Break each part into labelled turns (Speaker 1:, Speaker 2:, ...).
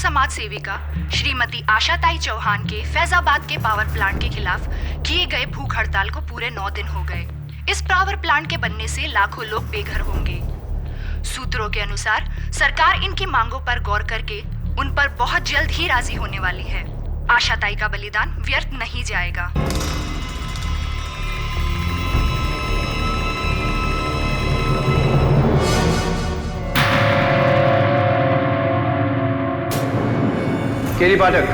Speaker 1: समाज सेविका श्रीमती आशाताई चौहान के फैजाबाद के पावर प्लांट के खिलाफ किए गए भूख हड़ताल को पूरे 9 दिन हो गए। इस पावर प्लांट के बनने से लाखों लोग बेघर होंगे। सूत्रों के अनुसार सरकार इनकी मांगों पर गौर करके उन पर बहुत जल्द ही राजी होने वाली है। आशाताई का बलिदान व्यर्थ नहीं जाएगा।
Speaker 2: केरी पाठक,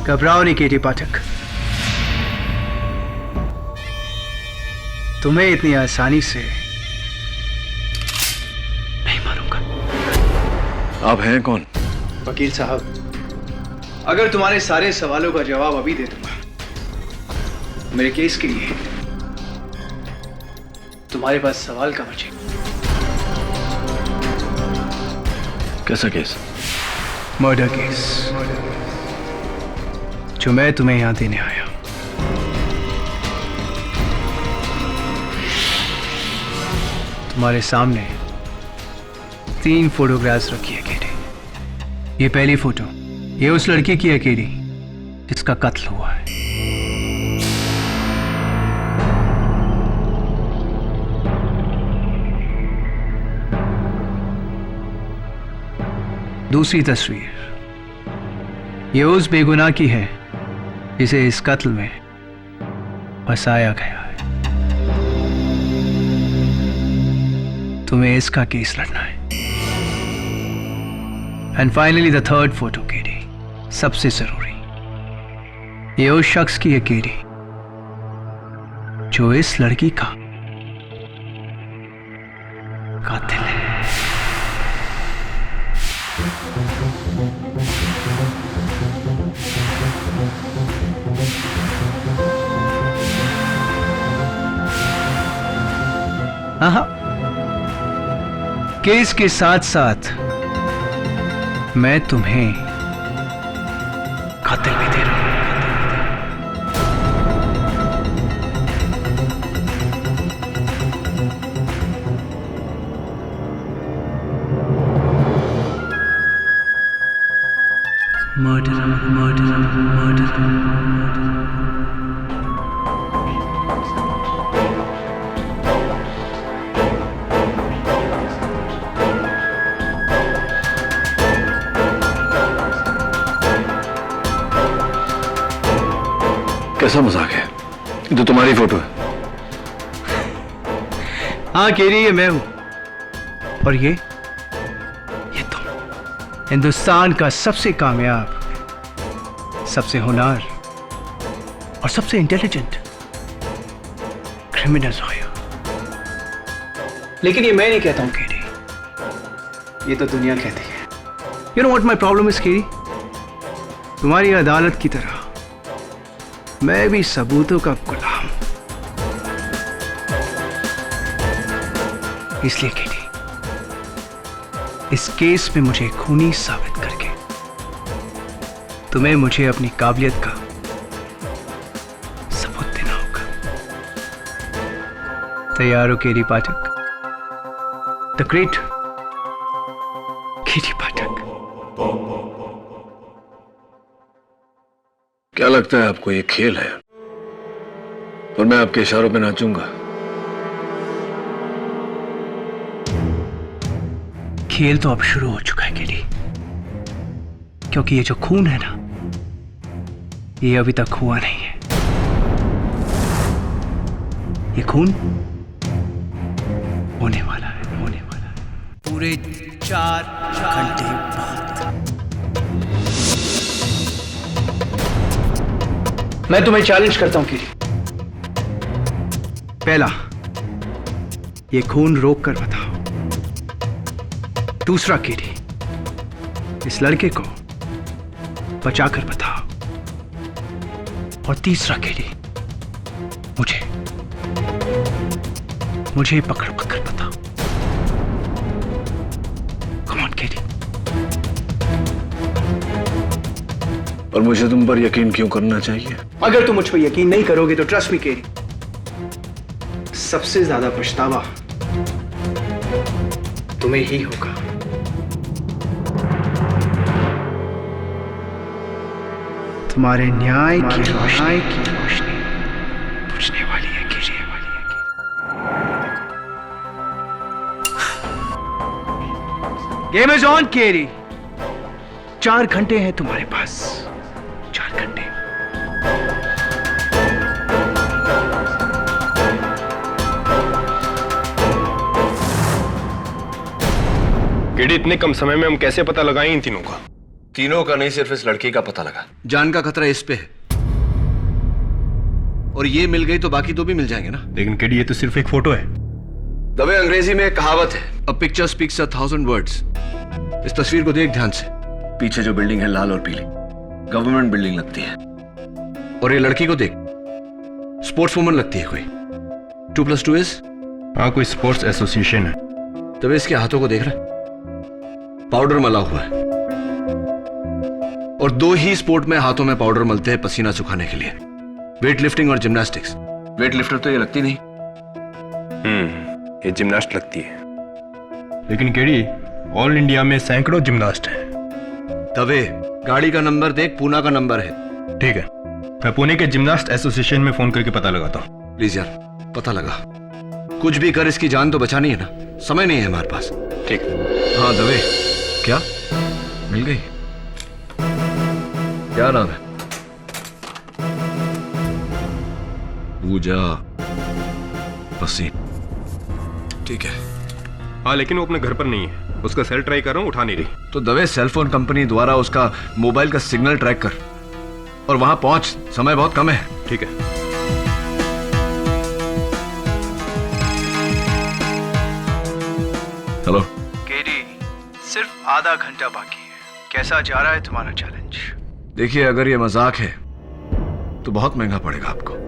Speaker 2: घबराओ नहीं केटी पाठक, तुम्हें इतनी आसानी से नहीं मारूंगा।
Speaker 3: आप हैं कौन?
Speaker 2: वकील साहब, अगर तुम्हारे सारे सवालों का जवाब अभी दे दूंगा मेरे केस के लिए, तुम्हारे पास सवाल का बचे।
Speaker 3: कैसा केस?
Speaker 2: मर्डर केस जो मैं तुम्हें यहां देने आया। तुम्हारे सामने 3 फोटोग्राफ्स रखी है केडी। ये पहली फोटो, ये उस लड़की की है केडी जिसका कत्ल हुआ है। दूसरी तस्वीर, ये उस बेगुनाह की है जिसे इस कत्ल में फंसाया गया है। तुम्हें इसका केस लड़ना है। And finally the third photo KD, सबसे जरूरी, ये उस शख्स की है केडी जो इस लड़की का कातिल है। हाँ, केस के साथ साथ मैं तुम्हें कातिल भी दे रहा हूं। Murder, murder, murder.
Speaker 3: कैसा मजाक है? ये तो तुम्हारी फोटो है।
Speaker 2: हाँ केरी, ये मैं हूं। और ये तुम, हिंदुस्तान का सबसे कामयाब, सबसे होनहार और सबसे इंटेलिजेंट क्रिमिनल लॉयर। लेकिन ये मैं नहीं कहता हूं केरी, ये तो दुनिया कहती है। You know what my problem is Kerry? तुम्हारी अदालत की तरह मैं भी सबूतों का गुलाम। इसलिए केटी, इस केस में मुझे खूनी साबित करके तुम्हें मुझे अपनी काबिलियत का सबूत देना होगा। तैयार हो केटी पाठक? द ग्रेट केटी पाठक।
Speaker 3: क्या लगता है आपको ये खेल है और मैं आपके इशारों पे नाचूंगा?
Speaker 2: खेल तो अब शुरू हो चुका है केडी, क्योंकि ये जो खून है ना, ये अभी तक हुआ नहीं है। ये खून होने वाला है, होने वाला है।
Speaker 4: पूरे
Speaker 2: 4 घंटे बाद। मैं तुम्हें चैलेंज करता हूं किरी। पहला, ये खून रोक कर बताओ। दूसरा किरी, इस लड़के को बचाकर बताओ। और तीसरा किरी, मुझे पकड़ बताओ। कम ऑन किरी।
Speaker 3: और मुझे तुम पर यकीन क्यों करना चाहिए?
Speaker 2: अगर तुम मुझ पर यकीन नहीं करोगे तो ट्रस्ट मी केरी, सबसे ज्यादा पछतावा तुम्हें ही होगा। तुम्हारे न्याय की रोशनी बुझने वाली है केरी। गेम इज ऑन केरी। 4 घंटे हैं तुम्हारे पास। 4 घंटे।
Speaker 4: केडी, इतने कम समय में हम कैसे पता लगाएं इन तीनों का?
Speaker 3: तीनों का नहीं, सिर्फ इस लड़की का पता लगा।
Speaker 5: जान का खतरा इस पे है, और ये मिल गई तो बाकी तो भी मिल जाएंगे ना।
Speaker 4: लेकिन केडी, ये तो सिर्फ एक फोटो है।
Speaker 3: दबे, अंग्रेजी में एक कहावत है,
Speaker 5: अ पिक्चर स्पीक्स 1,000 वर्ड्स। इस तस्वीर को देख ध्यान से।
Speaker 3: पीछे जो बिल्डिंग है लाल और पीली, गवर्नमेंट बिल्डिंग लगती है।
Speaker 5: और ये लड़की को देख, स्पोर्ट्स वुमन लगती है कोई। 2+2 इज?
Speaker 4: हाँ, कोई स्पोर्ट्स एसोसिएशन है।
Speaker 5: तब इसके हाथों को देख रहा है, पाउडर मला हुआ है। और 2 ही स्पोर्ट में हाथों में पाउडर मलते हैं पसीना सुखाने के लिए, वेट लिफ्टिंग और जिम्नास्टिक्स।
Speaker 3: वेट लिफ्टर तो ये लगती नहीं।
Speaker 4: ये जिम्नास्ट लगती है। लेकिन केडी, ऑल इंडिया में सैकड़ों जिम्नास्ट हैं।
Speaker 5: तवे, गाड़ी का नंबर देख, पूना का नंबर है।
Speaker 4: ठीक है, मैं पुणे के जिम्नास्ट एसोसिएशन में फोन करके पता लगाता हूँ।
Speaker 5: प्लीज यार, पता लगा। कुछ भी कर, इसकी जान तो बचानी है ना। समय नहीं है हमारे पास।
Speaker 4: ठीक।
Speaker 5: हाँ दवे, क्या मिल गई? क्या नाम है? पूजा पसीन। ठीक है।
Speaker 4: हाँ, लेकिन वो अपने घर पर नहीं है। उसका सेल ट्राई कर रहा हूँ, उठा नहीं रही।
Speaker 5: तो दवे, सेलफोन कंपनी द्वारा उसका मोबाइल का सिग्नल ट्रैक कर और वहां पहुंच। समय बहुत कम है।
Speaker 4: ठीक है।
Speaker 5: हेलो
Speaker 2: केडी, सिर्फ आधा घंटा बाकी है। कैसा जा रहा है तुम्हारा चैलेंज?
Speaker 5: देखिए, अगर ये मजाक है तो बहुत महंगा पड़ेगा आपको।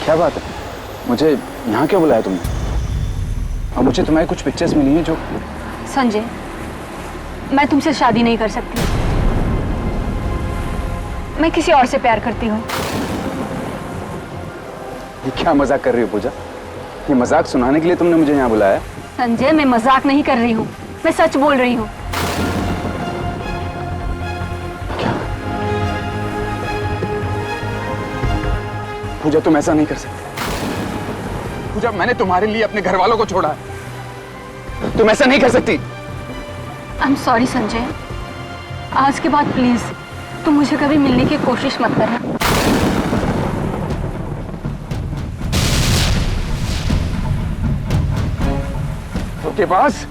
Speaker 6: क्या बात है? मुझे यहाँ क्यों बुलाया तुमने? और मुझे तुम्हारी कुछ पिक्चर्स मिली हैं जो...
Speaker 7: संजय, मैं तुमसे शादी नहीं कर सकती। मैं किसी और से प्यार करती हूँ।
Speaker 6: ये क्या मजाक कर रही हो पूजा? ये मजाक सुनाने के लिए तुमने मुझे यहाँ बुलाया?
Speaker 7: संजय, मैं मजाक नहीं कर रही हूँ, मैं सच बोल रही हूँ।
Speaker 6: पूजा, तुम ऐसा नहीं कर सकती। पूजा, मैंने तुम्हारे लिए अपने घर वालों को छोड़ा है। तुम ऐसा नहीं कर सकती।
Speaker 7: आई एम सॉरी संजय, आज के बाद प्लीज तुम मुझे कभी मिलने की कोशिश मत करना।
Speaker 6: के पास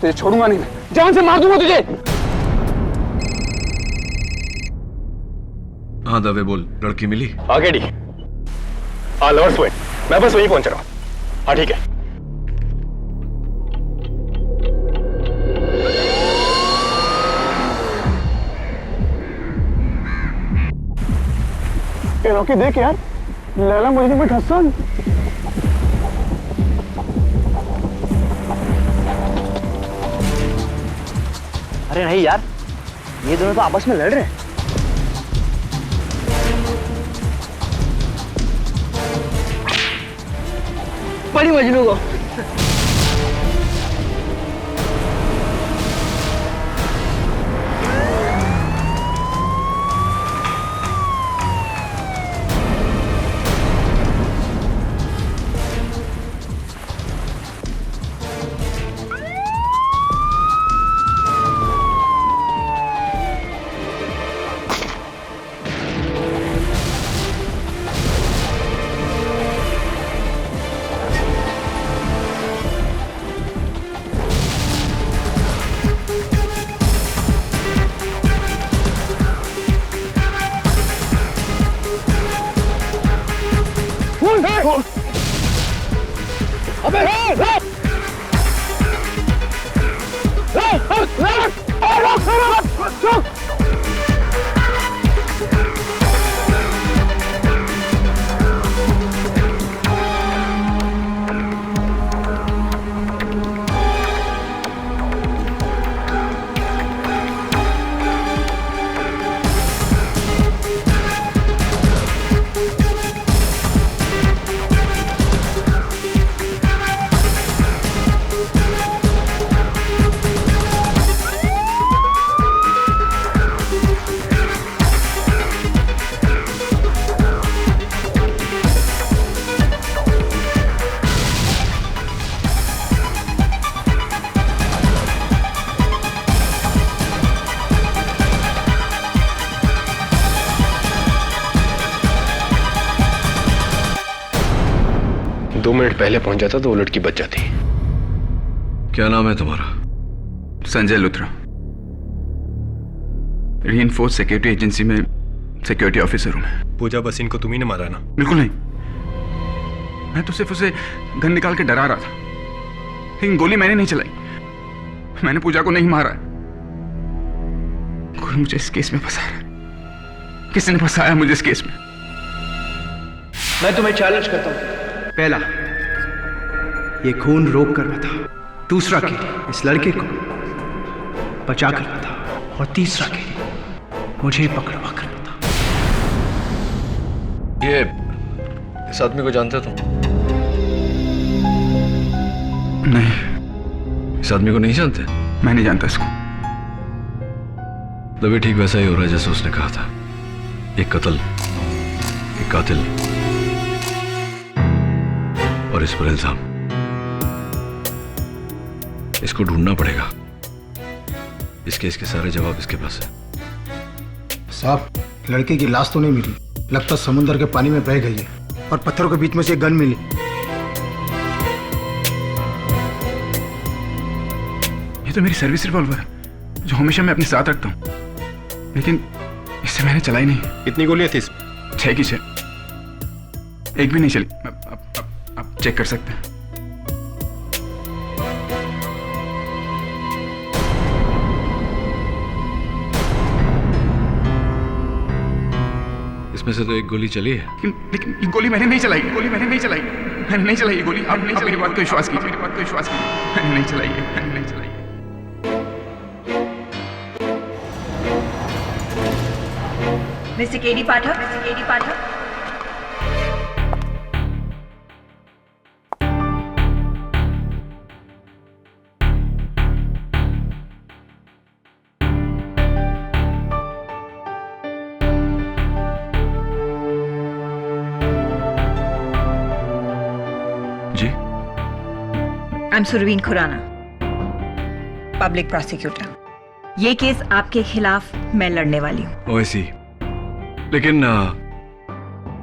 Speaker 6: तुझे छोड़ूंगा नहीं, जान से मार दूंगा तुझे।
Speaker 5: हाँ दवे, बोल। लड़की मिली?
Speaker 4: आगे डी। हाँ, लवर्स पॉइंट। मैं बस वहीं पहुंच रहा हूँ। हाँ ठीक है।
Speaker 6: रॉकी, देख यार, लैला मुझे में हसन।
Speaker 8: अरे नहीं यार,
Speaker 2: ये दोनों तो आपस में लड़ रहे हैं। बड़ी मजनू को
Speaker 4: दो मिनट पहले पहुंच जाता तो वो लड़की बच जाती।
Speaker 5: क्या नाम है तुम्हारा?
Speaker 6: Sanjay Luthra, reinforce security agency में सिक्योरिटी ऑफिसर हूं मैं।
Speaker 4: पूजा बसीन को तुम ही ने मारा ना?
Speaker 6: बिल्कुल नहीं, मैं तो सिर्फ उसे गन निकाल के डरा रहा था, लेकिन गोली मैंने नहीं चलाई। मैंने पूजा को नहीं मारा। कोई मुझे इस केस में फंसा रहा है। किसने फंसाया मुझे इस केस में?
Speaker 2: मैं तुम्हें चैलेंज करता हूं। पहला, ये खून रोक कर बता। दूसरा के इस लड़के को बचा कर बता। और तीसरा के मुझे पकड़वा कर बता।
Speaker 5: ये इस आदमी को जानते हो तुम?
Speaker 6: नहीं,
Speaker 5: इस आदमी को नहीं जानते?
Speaker 6: मैं नहीं जानता इसको।
Speaker 5: तभी ठीक वैसा ही हो रहा है जैसे उसने कहा था। एक कत्ल, एक कातिल और इस पर इल्जाम। इसको ढूंढना पड़ेगा। इस केस के सारे जवाब इसके पास है।
Speaker 8: साहब, लड़के की लाश तो नहीं मिली, लगता समुद्र के पानी में बह गई है और पत्थरों के बीच में से एक गन मिली।
Speaker 6: ये तो मेरी सर्विस रिवॉल्वर है जो हमेशा मैं अपने साथ रखता हूं, लेकिन इससे मैंने चलाई नहीं।
Speaker 4: कितनी गोलियां थी इसमें?
Speaker 6: 6 की 6, एक भी नहीं चली। आप चेक कर सकते हैं।
Speaker 5: इसमें से तो एक गोली चली है।
Speaker 6: लेकिन ये गोली मैंने नहीं चलाई। मैंने नहीं चलाई ये गोली। आप मेरी बात को विश्वास कीजिए। मैंने नहीं चलाई है।
Speaker 9: मिस्टर केडी पाठक,
Speaker 6: जी,
Speaker 9: I am Surveen Khurana, public prosecutor. ये केस आपके खिलाफ मैं लड़ने वाली हूँ।
Speaker 5: वैसी, लेकिन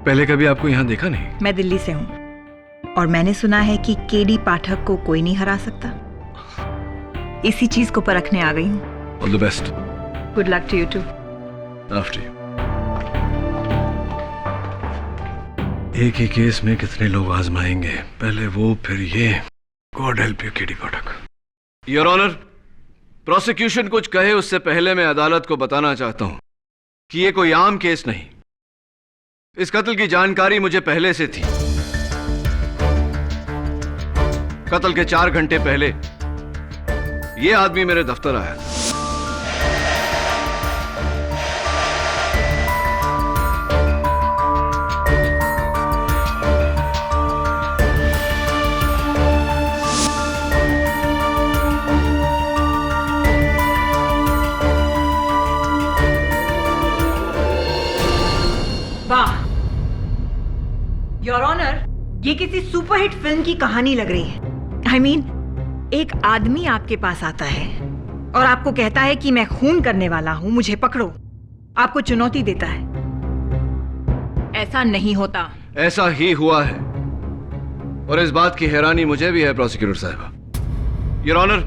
Speaker 5: पहले कभी आपको यहाँ देखा नहीं।
Speaker 9: मैं दिल्ली से हूँ और मैंने सुना है कि केडी पाठक को कोई नहीं हरा सकता। इसी चीज को परखने आ गई हूँ।
Speaker 5: All the best.
Speaker 9: Good luck to you too.
Speaker 5: After you. एक ही केस में कितने लोग आजमाएंगे, पहले वो फिर ये। God help you KD Pathak. Your honour, prosecution कुछ कहे उससे पहले मैं अदालत को बताना चाहता हूं कि ये कोई आम केस नहीं। इस कत्ल की जानकारी मुझे पहले से थी। कत्ल के 4 घंटे पहले ये आदमी मेरे दफ्तर आया था।
Speaker 9: किसी सुपरहिट फिल्म की कहानी लग रही है। I mean, एक आदमी आपके पास आता है और आपको कहता है कि मैं खून करने वाला हूं, मुझे पकड़ो। आपको चुनौती देता है। ऐसा नहीं होता।
Speaker 5: ऐसा ही हुआ है, और इस बात की हैरानी मुझे भी है प्रोसिक्यूटर साहब। योर ऑनर,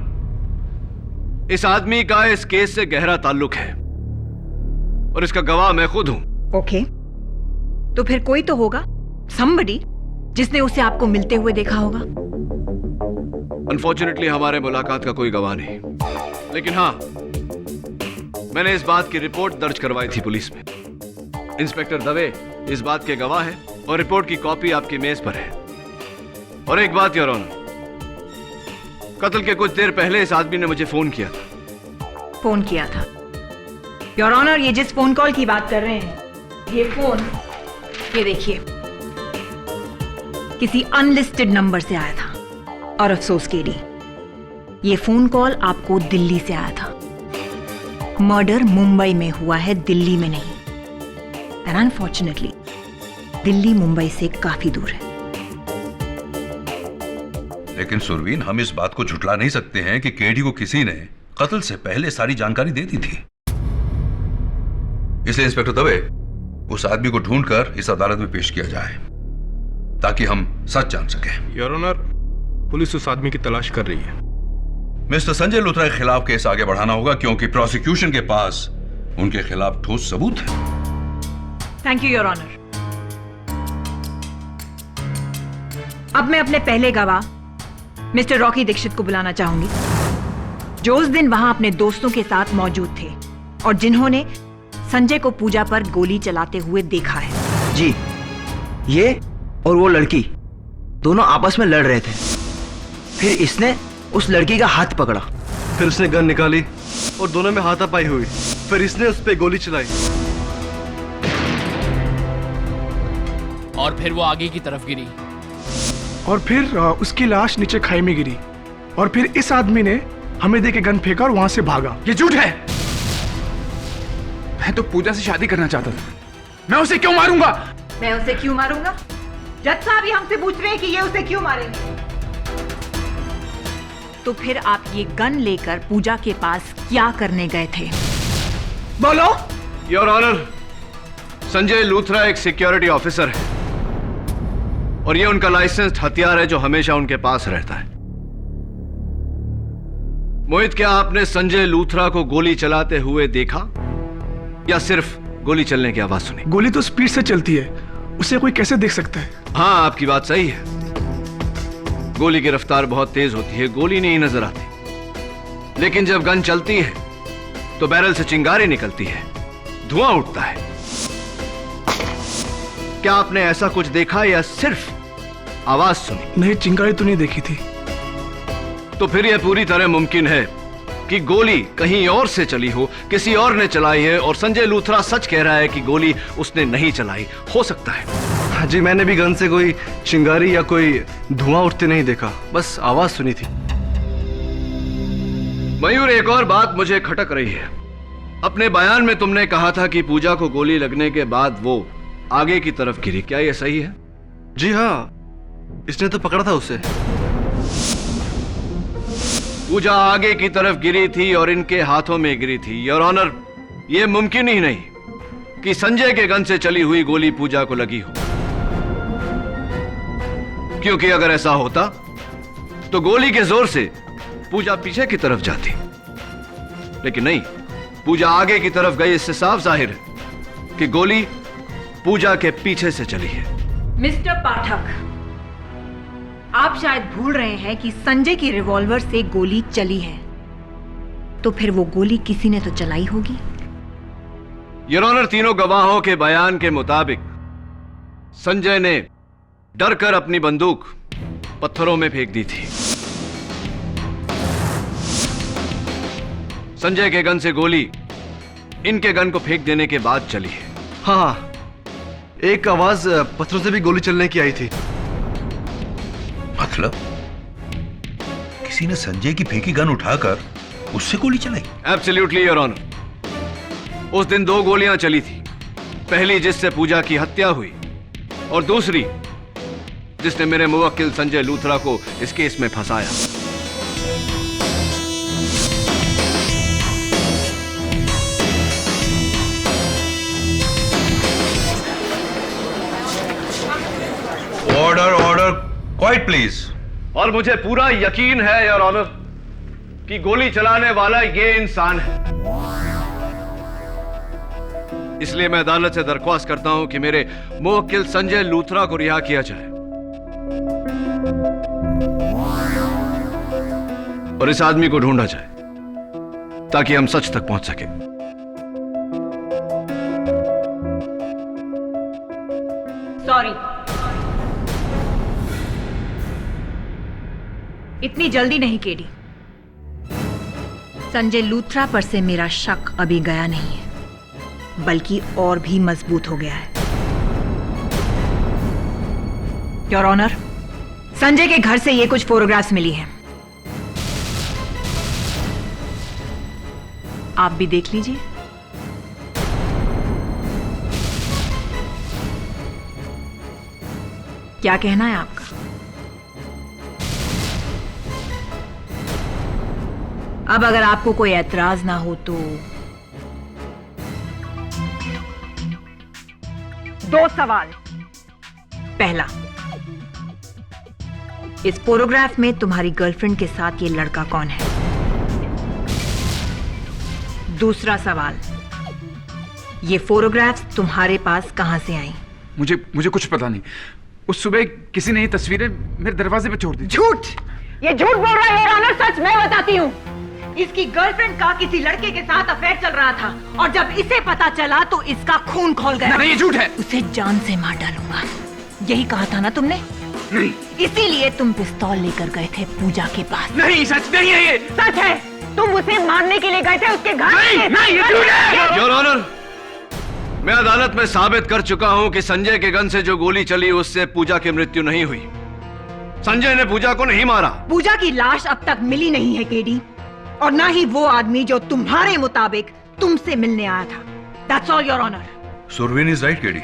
Speaker 5: इस आदमी का इस केस से गहरा ताल्लुक है और इसका गवाह मैं खुद हूं।
Speaker 9: ओके, तो फिर कोई तो होगा, somebody, जिसने उसे आपको मिलते हुए देखा होगा।
Speaker 5: अनफॉर्चुनेटली हमारे मुलाकात का कोई गवाह नहीं, लेकिन हाँ, मैंने इस बात की रिपोर्ट दर्ज करवाई थी पुलिस में। इंस्पेक्टर दवे इस बात के गवाह है और रिपोर्ट की कॉपी आपकी मेज पर है। और एक बात योर ऑनर, कत्ल के कुछ देर पहले इस आदमी ने मुझे फोन किया था।
Speaker 9: फोन किया था? योर ऑनर, ये जिस फोन कॉल की बात कर रहे हैं, ये फोन, ये देखिए, किसी अनलिस्टेड नंबर से आया था। और अफसोस केडी, ये फोन कॉल आपको दिल्ली से आया था। मर्डर मुंबई में हुआ है, दिल्ली में नहीं। एंड अनफॉर्चुनेटली दिल्ली मुंबई से काफी दूर है।
Speaker 10: लेकिन सुरवीन, हम इस बात को झुठला नहीं सकते हैं कि केडी को किसी ने कत्ल से पहले सारी जानकारी दे दी थी। इसलिए इंस्पेक्टर दवे, उस आदमी को ढूंढकर इस अदालत में पेश किया जाए ताकि हम सच जान सकें।
Speaker 4: योर ऑनर, पुलिस उस आदमी की तलाश कर रही है।
Speaker 10: मिस्टर संजय लूथरा के खिलाफ केस आगे बढ़ाना होगा क्योंकि प्रोसिक्यूशन के पास उनके खिलाफ ठोस सबूत है।
Speaker 9: Thank you your honour. अब मैं अपने पहले गवाह मिस्टर रॉकी दीक्षित को बुलाना चाहूंगी, जो उस दिन वहां अपने दोस्तों के साथ मौजूद थे और जिन्होंने संजय को पूजा पर गोली चलाते हुए देखा है।
Speaker 2: जी, ये और वो लड़की दोनों आपस में लड़ रहे थे। फिर इसने उस लड़की का हाथ पकड़ा,
Speaker 11: फिर उसने गन निकाली और दोनों में हाथापाई हुई। फिर इसने उस पे गोली चलाई
Speaker 12: और फिर वो आगे की तरफ गिरी
Speaker 8: और फिर उसकी लाश नीचे खाई में गिरी और फिर इस आदमी ने हमें देके गन फेंका और वहां से भागा।
Speaker 6: ये झूठ है। मैं तो पूजा से शादी करना चाहता था। मैं उसे क्यों मारूंगा?
Speaker 9: मैं उसे क्यों मारूंगा? जज साहब ही हमसे पूछ रहे हैं कि ये उसे क्यों मारेंगे। तो फिर आप ये गन लेकर पूजा के पास क्या करने गए थे? बोलो।
Speaker 5: योर ऑनर, संजय लूथरा एक सिक्योरिटी ऑफिसर है और ये उनका लाइसेंस्ड हथियार है जो हमेशा उनके पास रहता है। मोहित, क्या आपने संजय लूथरा को गोली चलाते हुए देखा या सिर्फ गोली चलने की आवाज सुनी?
Speaker 8: गोली तो स्पीड से चलती है, उसे कोई कैसे देख सकता है?
Speaker 5: हाँ, आपकी बात सही है। गोली की रफ्तार बहुत तेज होती है, गोली नहीं नजर आती। लेकिन जब गन चलती है तो बैरल से चिंगारी निकलती है, धुआं उठता है। क्या आपने ऐसा कुछ देखा या सिर्फ आवाज सुनी?
Speaker 8: नहीं, चिंगारी तो नहीं देखी थी।
Speaker 5: तो फिर यह पूरी तरह मुमकिन है कि गोली कहीं और से चली हो, किसी और ने चलाई है और संजय लूथरा सच कह रहा है कि गोली उसने नहीं चलाई। हो सकता है।
Speaker 11: हाँ जी, मैंने भी गन से कोई चिंगारी या कोई धुआं उठते नहीं देखा, बस आवाज सुनी थी।
Speaker 5: मयूर, एक और बात मुझे खटक रही है। अपने बयान में तुमने कहा था कि पूजा को गोली लगने के बाद वो आगे की तरफ गिरी, क्या यह सही है?
Speaker 11: जी हाँ, इसने तो पकड़ा था उसे।
Speaker 5: पूजा आगे की तरफ गिरी थी और इनके हाथों में गिरी थी। योर ऑनर, यह मुमकिन ही नहीं कि संजय के गन से चली हुई गोली पूजा को लगी हो, क्योंकि अगर ऐसा होता तो गोली के जोर से पूजा पीछे की तरफ जाती, लेकिन नहीं, पूजा आगे की तरफ गई। इससे साफ जाहिर है कि गोली पूजा के पीछे से चली है।
Speaker 9: मिस्टर पाठक, आप शायद भूल रहे हैं कि संजय की रिवॉल्वर से गोली चली है, तो फिर वो गोली किसी ने तो चलाई होगी।
Speaker 5: योर ऑनर, तीनों गवाहों के बयान के मुताबिक संजय ने डरकर अपनी बंदूक पत्थरों में फेंक दी थी। संजय के गन से गोली इनके गन को फेंक देने के बाद चली है।
Speaker 11: हाँ, एक आवाज पत्थरों से भी गोली चलने की आई थी।
Speaker 10: मतलब किसी ने संजय की फेंकी गन उठाकर उससे गोली चलाई?
Speaker 5: Absolutely your honour. उस दिन 2 गोलियां चली थी, पहली जिससे पूजा की हत्या हुई और दूसरी जिसने मेरे मुवक्किल संजय लूथरा को इस केस में फंसाया।
Speaker 10: Order order, quite please.
Speaker 5: और मुझे पूरा यकीन है योर ऑनर कि गोली चलाने वाला ये इंसान है। इसलिए मैं अदालत से दरख्वास्त करता हूं कि मेरे मुवक्किल संजय लूथरा को रिहा किया जाए और इस आदमी को ढूंढा जाए ताकि हम सच तक पहुंच सके।
Speaker 9: सॉरी, इतनी जल्दी नहीं केडी। संजय लूथरा पर से मेरा शक अभी गया नहीं है, बल्कि और भी मजबूत हो गया है। योर ऑनर, संजय के घर से ये कुछ फोटोग्राफ्स मिली हैं। आप भी देख लीजिए। क्या कहना है आपका? अब अगर आपको कोई ऐतराज ना हो तो 2 सवाल। पहला, इस फोटोग्राफ में तुम्हारी गर्लफ्रेंड के साथ ये लड़का कौन है? दूसरा सवाल, ये फोटोग्राफ्स तुम्हारे पास कहां से आई?
Speaker 6: मुझे कुछ पता नहीं। उस सुबह किसी ने ये तस्वीरें मेरे दरवाजे पे छोड़ दी।
Speaker 9: झूठ! ये झूठ बोल रहा है योर ऑनर। सच मैं बताती हूँ। इसकी गर्लफ्रेंड का किसी लड़के के साथ अफेयर चल रहा था और जब इसे पता चला तो इसका खून खौल गया।
Speaker 6: नहीं, ये झूठ है।
Speaker 9: उसे जान से मार डालूंगा, यही कहा था ना तुमने?
Speaker 6: नहीं।
Speaker 9: इसीलिए तुम पिस्तौल लेकर गए थे पूजा के पास।
Speaker 6: नहीं, सच नहीं है ये।
Speaker 9: सच है। तुम उसे मारने के लिए गए थे उसके घर।
Speaker 6: नहीं, ये झूठ है।
Speaker 5: योर ऑनर, मैं अदालत में साबित कर चुका हूं कि संजय के गन से जो गोली चली उससे पूजा की मृत्यु नहीं हुई। संजय ने पूजा को नहीं मारा।
Speaker 9: पूजा की लाश अब तक मिली नहीं है केडी, और ना ही वो आदमी जो तुम्हारे मुताबिक तुमसे मिलने आया था। That's all, Your Honor.
Speaker 10: Surveen is right KD.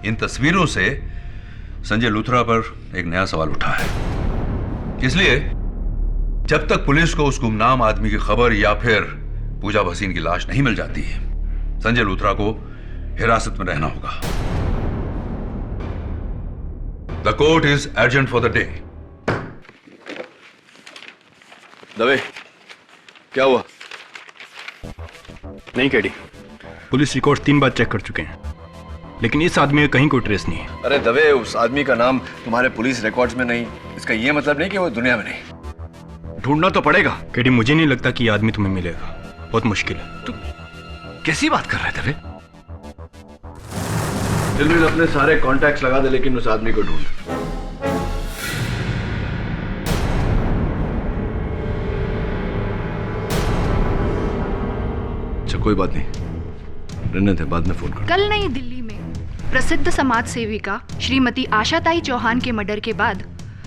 Speaker 10: इन तस्वीरों से संजय लूथरा पर एक नया सवाल उठा है। इसलिए जब तक पुलिस को उस गुमनाम आदमी की खबर या फिर पूजा भसीन की लाश नहीं मिल जाती, संजय लूथरा को हिरासत में रहना होगा। The court is urgent for the day.
Speaker 5: Dave, क्या हुआ?
Speaker 4: नहीं केडी, पुलिस रिकॉर्ड 3 बार चेक कर चुके हैं, लेकिन इस आदमी का कहीं कोई ट्रेस नहीं है।
Speaker 5: अरे दवे, उस आदमी का नाम तुम्हारे पुलिस रिकॉर्ड्स में नहीं, इसका ये मतलब नहीं कि वो दुनिया में नहीं। ढूंढना तो पड़ेगा।
Speaker 4: केडी, मुझे नहीं लगता कि ये आदमी तुम्हें मिलेगा, बहुत मुश्किल है।
Speaker 5: तू कैसी बात कर रहा है दवे? दिलवीर, अपने सारे कॉन्टैक्ट्स लगा दे, लेकिन उस आदमी को ढूंढ। अच्छा, कोई बात नहीं, रहने दे, बाद में फोन कर।
Speaker 1: कल नई दिल्ली में प्रसिद्ध समाज सेविका श्रीमती आशाताई चौहान के मर्डर के बाद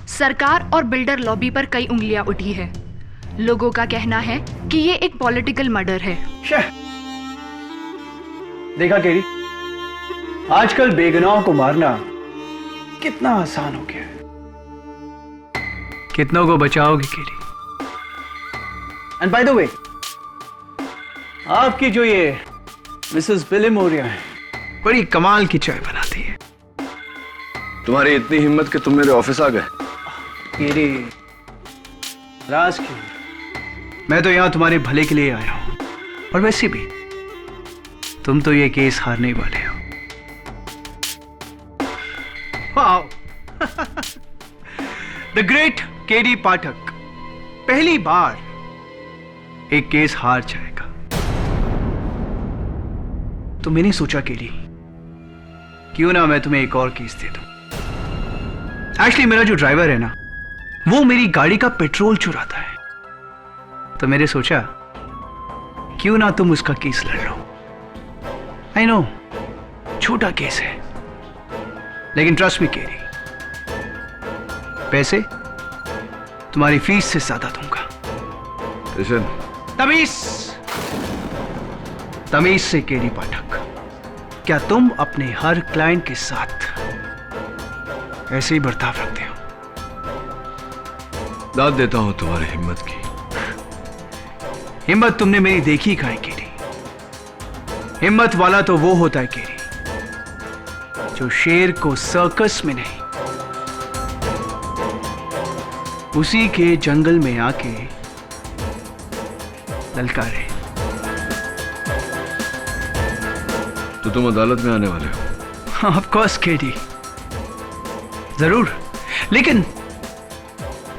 Speaker 1: सरकार और बिल्डर लॉबी पर कई उंगलियां उठी है। लोगों का कहना है कि ये एक पॉलिटिकल मर्डर है।
Speaker 2: देखा केरी, आजकल बेगुनाहों को मारना कितना आसान हो गया है। कितनों को बचाओगे केरी? एंड बाय द वे, आपकी जो ये मिसेस बिलिमोरिया है, बड़ी कमाल की चाय बनाती है।
Speaker 5: तुम्हारी इतनी हिम्मत कि तुम मेरे ऑफिस आ गए?
Speaker 2: केरी, राज क्यों? मैं तो यहां तुम्हारे भले के लिए आया हूं, और वैसे भी तुम तो ये केस हारने वाले हो। वाओ, द ग्रेट केडी पाठक पहली बार एक केस हार जाएगा। तो मैंने सोचा केडी, क्यों ना मैं तुम्हें एक और केस दे दूं। एक्चुअली मेरा जो ड्राइवर है ना, वो मेरी गाड़ी का पेट्रोल चुराता है, तो मैंने सोचा क्यों ना तुम उसका केस लड़ लो। आई नो, छोटा केस है, लेकिन ट्रस्ट मी केरी, पैसे तुम्हारी फीस से ज्यादा दूंगा। तमीज, तमीज से केडी पाठक, क्या तुम अपने हर क्लाइंट के साथ ऐसे ही बर्ताव रखते हो।
Speaker 5: दाद देता हूं तुम्हारी हिम्मत की।
Speaker 2: हिम्मत तुमने मेरी देखी कहाँ है केरी? हिम्मत वाला तो वो होता है केरी जो शेर को सर्कस में नहीं, उसी के जंगल में आके ललकारे।
Speaker 5: तो तुम अदालत में आने वाले हो?
Speaker 2: ऑफ कोर्स केडी, जरूर, लेकिन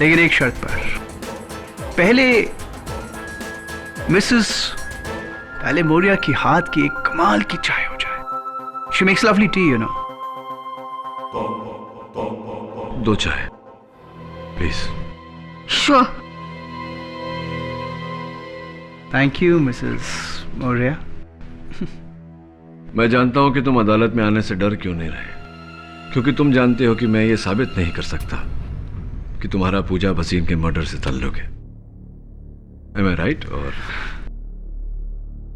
Speaker 2: एक शर्त पर। पहले मौर्या की हाथ की एक कमाल की चाय हो जाए। She makes lovely T, you know.
Speaker 5: 2 चाय please.
Speaker 7: Sure.
Speaker 2: Thank you Mrs Maurya.
Speaker 5: मैं जानता हूं कि तुम अदालत में आने से डर क्यों नहीं रहे, क्योंकि तुम जानते हो कि मैं ये साबित नहीं कर सकता कि तुम्हारा पूजा भसीन के मर्डर से ताल्लुक है। Am I right? और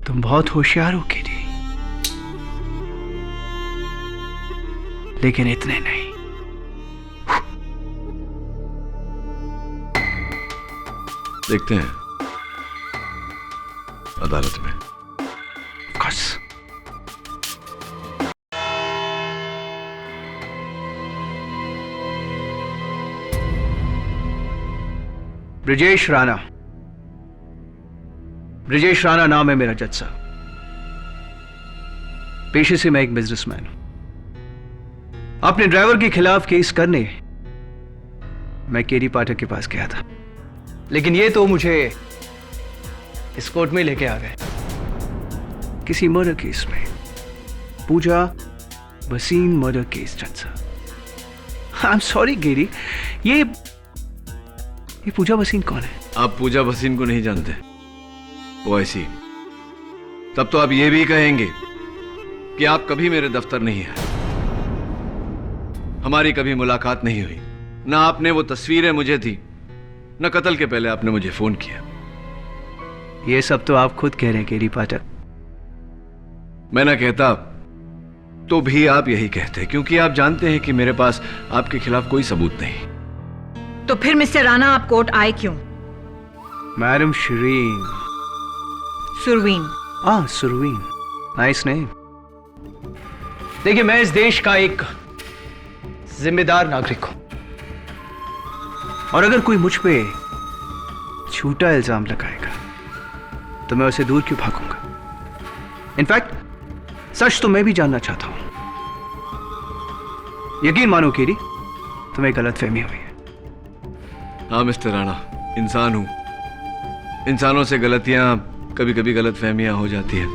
Speaker 2: तुम बहुत होशियार हो केडी, लेकिन इतने नहीं।
Speaker 5: देखते हैं अदालत में।
Speaker 2: कस ब्रिजेश राणा नाम है मेरा, जज साहब। पेशे से मैं एक बिजनेसमैन हूं। अपने ड्राइवर के खिलाफ केस करने मैं केडी पाठक के पास गया था, लेकिन ये तो मुझे इस कोर्ट में लेके आ गए किसी मर्डर केस में। पूजा भसीन मर्डर केस, जज साहब। आई एम सॉरी केडी, ये पूजा भसीन कौन है?
Speaker 5: आप पूजा भसीन को नहीं जानते? वो ऐसी। तब तो आप ये भी कहेंगे कि आप कभी मेरे दफ्तर नहीं आए, हमारी कभी मुलाकात नहीं हुई, ना आपने वो तस्वीरें मुझे दी, ना कत्ल के पहले आपने मुझे फोन किया।
Speaker 2: ये सब तो आप खुद कह रहे हैं केडी पाठक।
Speaker 5: मैं ना कहता तो भी आप यही कहते, क्योंकि आप जानते हैं कि मेरे पास आपके खिलाफ कोई सबूत नहीं।
Speaker 9: तो फिर मिस्टर राणा आप कोर्ट आए क्यों?
Speaker 2: Madam Shareen.
Speaker 9: Surveen.
Speaker 2: Surveen, nice name. देखिए, मैं इस देश का एक जिम्मेदार नागरिक हूं, और अगर कोई मुझ पे झूठा इल्जाम लगाएगा तो मैं उसे दूर क्यों भागूंगा? इनफैक्ट सच तो मैं भी जानना चाहता हूं। यकीन मानो केडी, तुम्हें गलतफहमी हुई है।
Speaker 5: हाँ मिस्टर राणा, इंसान हूं, इंसानों से गलतियां, कभी कभी गलतफहमियां हो जाती है।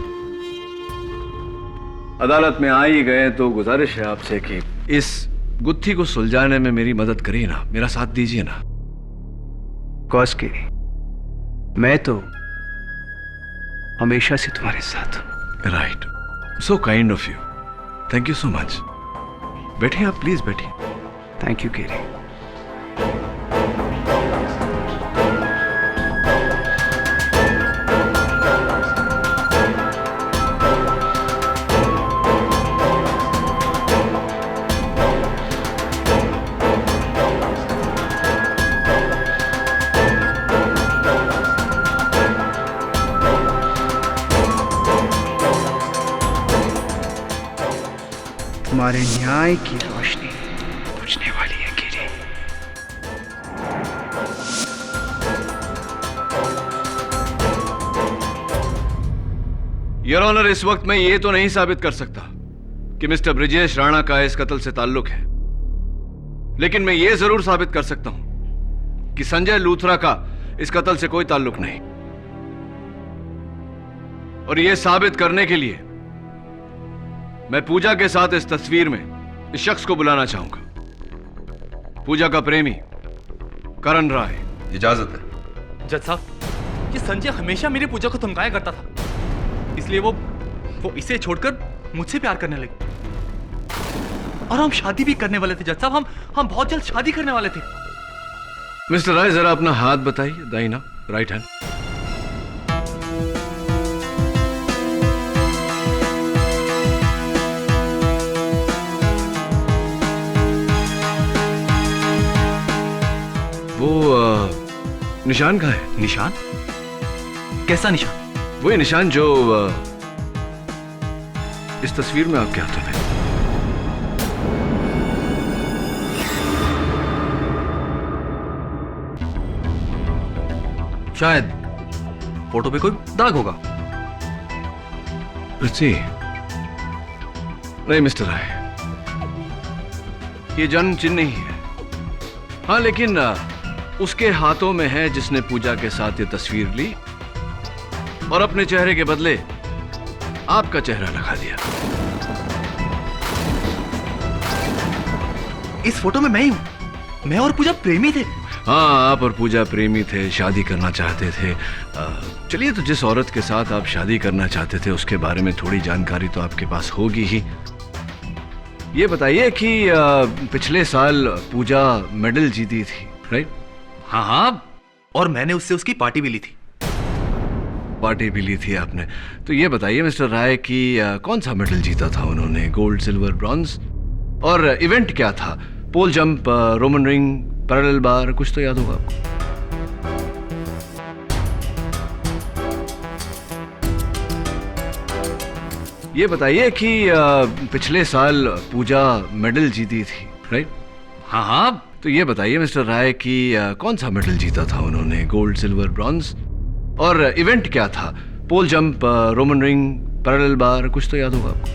Speaker 5: अदालत में आ ही गए तो गुजारिश है आपसे कि इस गुत्थी को सुलझाने में मेरी मदद करिए ना, मेरा साथ दीजिए ना।
Speaker 2: कॉस केडी, मैं तो हमेशा से तुम्हारे साथ हूं।
Speaker 5: Right, so kind of you, thank you so much. बैठिए आप, प्लीज बैठिए।
Speaker 2: Thank you KD. तुम्हारे न्याय की रोशनी बुझने वाली है केडी।
Speaker 5: योर ऑनर, इस वक्त मैं ये तो नहीं साबित कर सकता कि मिस्टर ब्रिजेश राणा का इस कत्ल से ताल्लुक है, लेकिन मैं ये जरूर साबित कर सकता हूं कि संजय लूथरा का इस कत्ल से कोई ताल्लुक नहीं। और यह साबित करने के लिए मैं पूजा के साथ इस तस्वीर में इस शख्स को बुलाना चाहूंगा, पूजा का प्रेमी करण राय।
Speaker 10: इजाजत है।
Speaker 12: जज साहब, ये संजय हमेशा मेरी पूजा को धमकाया करता था, इसलिए वो इसे छोड़कर मुझसे प्यार करने लगी, और हम शादी भी करने वाले थे। जज साहब, हम बहुत जल्द शादी करने वाले थे।
Speaker 5: मिस्टर राय, जरा अपना हाथ बताइए, दाहिना, राइट हैंड। निशान कहाँ है?
Speaker 12: निशान? कैसा निशान?
Speaker 5: वही निशान जो इस तस्वीर में आपके हाथों में।
Speaker 12: शायद फोटो पे कोई दाग होगा।
Speaker 5: पृथ्वी, नहीं मिस्टर राय, ये जन्म चिन्ह नहीं है। हाँ, लेकिन उसके हाथों में है जिसने पूजा के साथ ये तस्वीर ली और अपने चेहरे के बदले आपका चेहरा लगा दिया।
Speaker 12: इस फोटो में मैं ही हूं। मैं और पूजा प्रेमी थे।
Speaker 5: हाँ, आप और पूजा प्रेमी थे, शादी करना चाहते थे। चलिए, तो जिस औरत के साथ आप शादी करना चाहते थे उसके बारे में थोड़ी जानकारी तो आपके पास होगी ही। ये बताइए कि पिछले साल पूजा मेडल जीती थी, राइट?
Speaker 12: हाँ हाँ, और मैंने उससे उसकी पार्टी भी ली थी।
Speaker 5: पार्टी भी ली थी आपने? तो ये बताइए मिस्टर राय कि कौन सा मेडल जीता था उन्होंने? Gold, silver, bronze? और इवेंट क्या था? पोल जंप, रोमन रिंग, पैरेलल बार, कुछ तो याद होगा आपको? ये बताइए कि पिछले साल पूजा मेडल जीती थी, राइट?
Speaker 12: हाँ हाँ।
Speaker 5: तो ये बताइए मिस्टर राय कि कौन सा मेडल जीता था उन्होंने? Gold, silver, bronze? और इवेंट क्या था? पोल जंप, रोमन रिंग, पैरेलल बार, कुछ तो याद होगा आपको?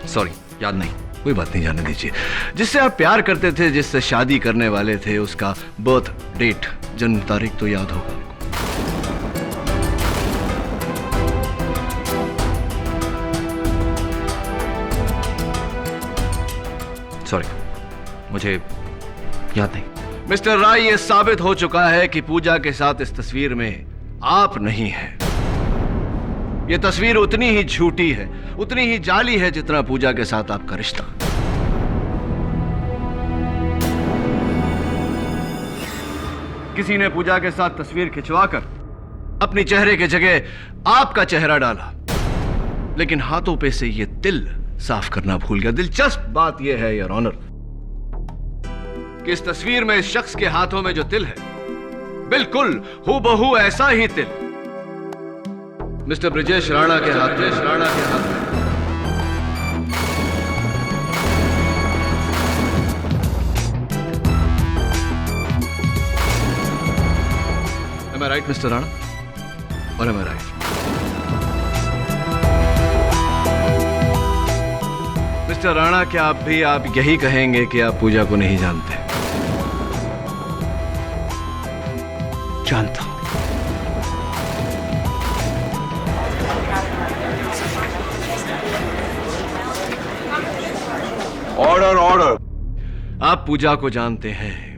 Speaker 12: सॉरी, याद नहीं।
Speaker 5: कोई बात नहीं, जाने दीजिए। जिससे आप प्यार करते थे, जिससे शादी करने वाले थे, उसका बर्थ डेट, जन्म तारीख तो याद होगा आपको?
Speaker 12: सॉरी, मुझे याद नहीं।
Speaker 5: मिस्टर राय, ये साबित हो चुका है कि पूजा के साथ इस तस्वीर में आप नहीं हैं। ये तस्वीर उतनी ही झूठी है, उतनी ही जाली है जितना पूजा के साथ आपका रिश्ता। किसी ने पूजा के साथ तस्वीर खिंचवाकर अपनी चेहरे के जगह आपका चेहरा डाला, लेकिन हाथों पे से ये तिल साफ करना भूल गया। दिलचस्प बात यह है योर ऑनर कि इस तस्वीर में इस शख्स के हाथों में जो तिल है, बिल्कुल हूबहू ऐसा ही तिल मिस्टर ब्रिजेश राणा के हाथ में। Am I right, Mr. Rana? Or am I right? Mister Rana, क्या आप यही कहेंगे कि आप पूजा को नहीं जानते?
Speaker 2: जानता हूं।
Speaker 10: ऑर्डर।
Speaker 5: आप पूजा को जानते हैं,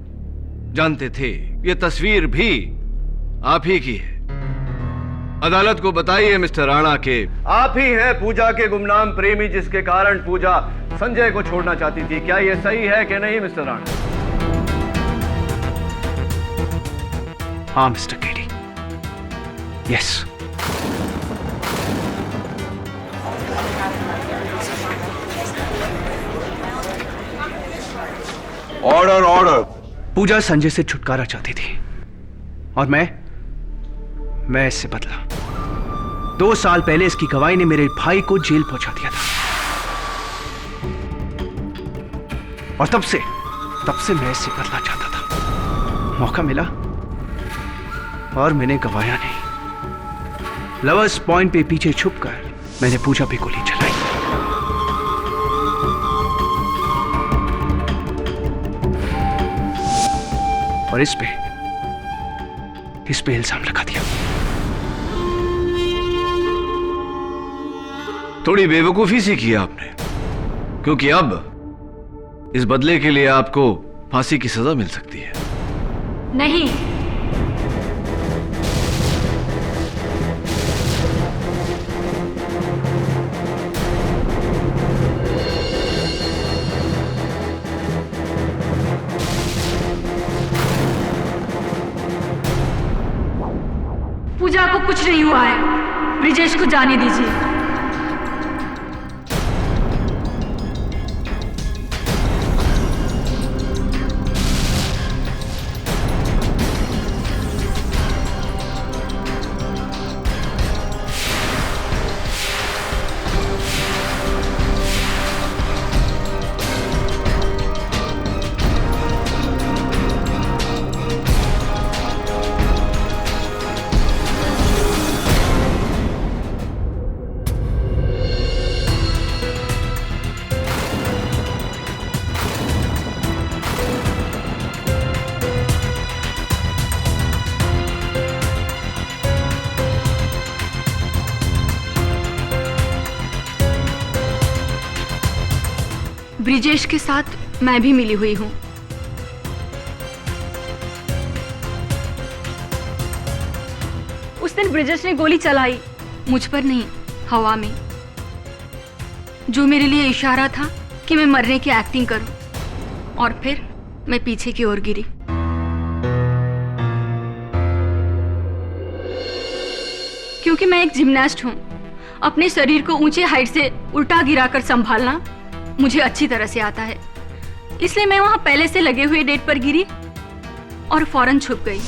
Speaker 5: जानते थे। ये तस्वीर भी आप ही की है। अदालत को बताइए मिस्टर राणा के आप ही हैं पूजा के गुमनाम प्रेमी जिसके कारण पूजा संजय को छोड़ना चाहती थी। क्या यह सही है कि नहीं मिस्टर राणा?
Speaker 2: हाँ मिस्टर केडी, यस।
Speaker 10: ऑर्डर।
Speaker 2: पूजा संजय से छुटकारा चाहती थी और मैं इससे बदला। 2 साल पहले इसकी गवाही ने मेरे भाई को जेल पहुंचा दिया था और तब से मैं इससे बदला चाहता था। मौका मिला और मैंने गवाया नहीं। लवर्स पॉइंट पे पीछे छुपकर मैंने पूजा पे गोली चलाई। और इस पे इल्जाम लगा दिया।
Speaker 5: थोड़ी बेवकूफी सी की आपने, क्योंकि अब इस बदले के लिए आपको फांसी की सजा मिल सकती है।
Speaker 7: नहीं, पूजा को कुछ नहीं हुआ है। ब्रिजेश को जाने दीजिए।
Speaker 1: ब्रिजेश के साथ मैं भी मिली हुई हूँ। उस दिन ब्रिजेश ने गोली चलाई, मुझ पर नहीं, हवा में, जो मेरे लिए इशारा था कि मैं मरने की एक्टिंग करूं, और फिर मैं पीछे की ओर गिरी। क्योंकि मैं एक जिम्नास्ट हूं, अपने शरीर को ऊंचे हाइट से उल्टा गिराकर संभालना मुझे अच्छी तरह से आता है। इसलिए मैं वहां पहले से लगे हुए डेट पर गिरी और फौरन छुप गई।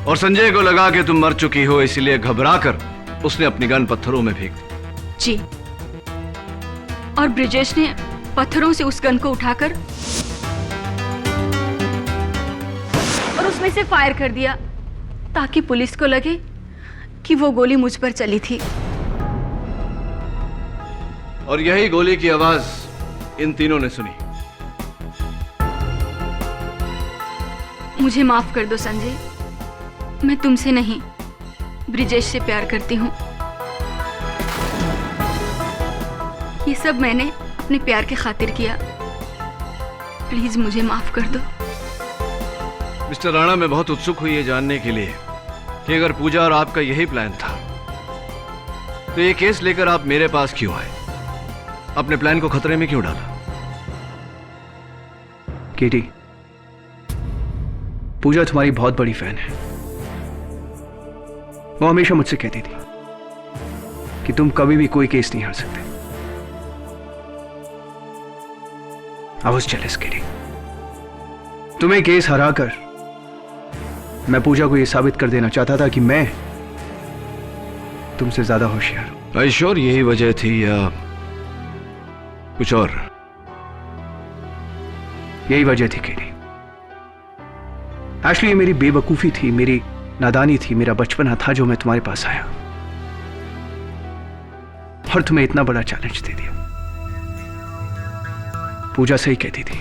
Speaker 5: और संजय को लगा कि तुम मर चुकी हो, इसलिए घबराकर उसने अपनी गन पत्थरों में फेंक दी।
Speaker 1: जी, और ब्रिजेश ने पत्थरों से उस गन को उठाकर और उसमें से फायर कर दिया, ताकि पुलिस को लगे कि वो गोली मुझ पर चली थी।
Speaker 5: और यही गोली की आवाज इन तीनों ने सुनी।
Speaker 1: मुझे माफ कर दो संजय, मैं तुमसे नहीं, ब्रिजेश से प्यार करती हूँ। ये सब मैंने अपने प्यार के खातिर किया। प्लीज मुझे माफ कर दो।
Speaker 5: मिस्टर राणा, मैं बहुत उत्सुक हुई ये जानने के लिए कि अगर पूजा और आपका यही प्लान था, तो ये केस लेकर आप मेरे पास क्यों आए? अपने प्लान को खतरे में क्यों डाला?
Speaker 2: केटी, पूजा तुम्हारी बहुत बड़ी फैन है। वो हमेशा मुझसे कहती थी कि तुम कभी भी कोई केस नहीं हार सकते। I was jealous, केटी। तुम्हें केस हराकर मैं पूजा को यह साबित कर देना चाहता था कि मैं तुमसे ज्यादा होशियार हूं।
Speaker 5: आई श्योर यही वजह थी या कुछ और?
Speaker 2: यही वजह थी केटी। एक्चुअली ये मेरी बेवकूफी थी, मेरी नादानी थी, मेरा बचपना था जो मैं तुम्हारे पास आया और तुम्हें इतना बड़ा चैलेंज दे दिया। पूजा सही कहती थी,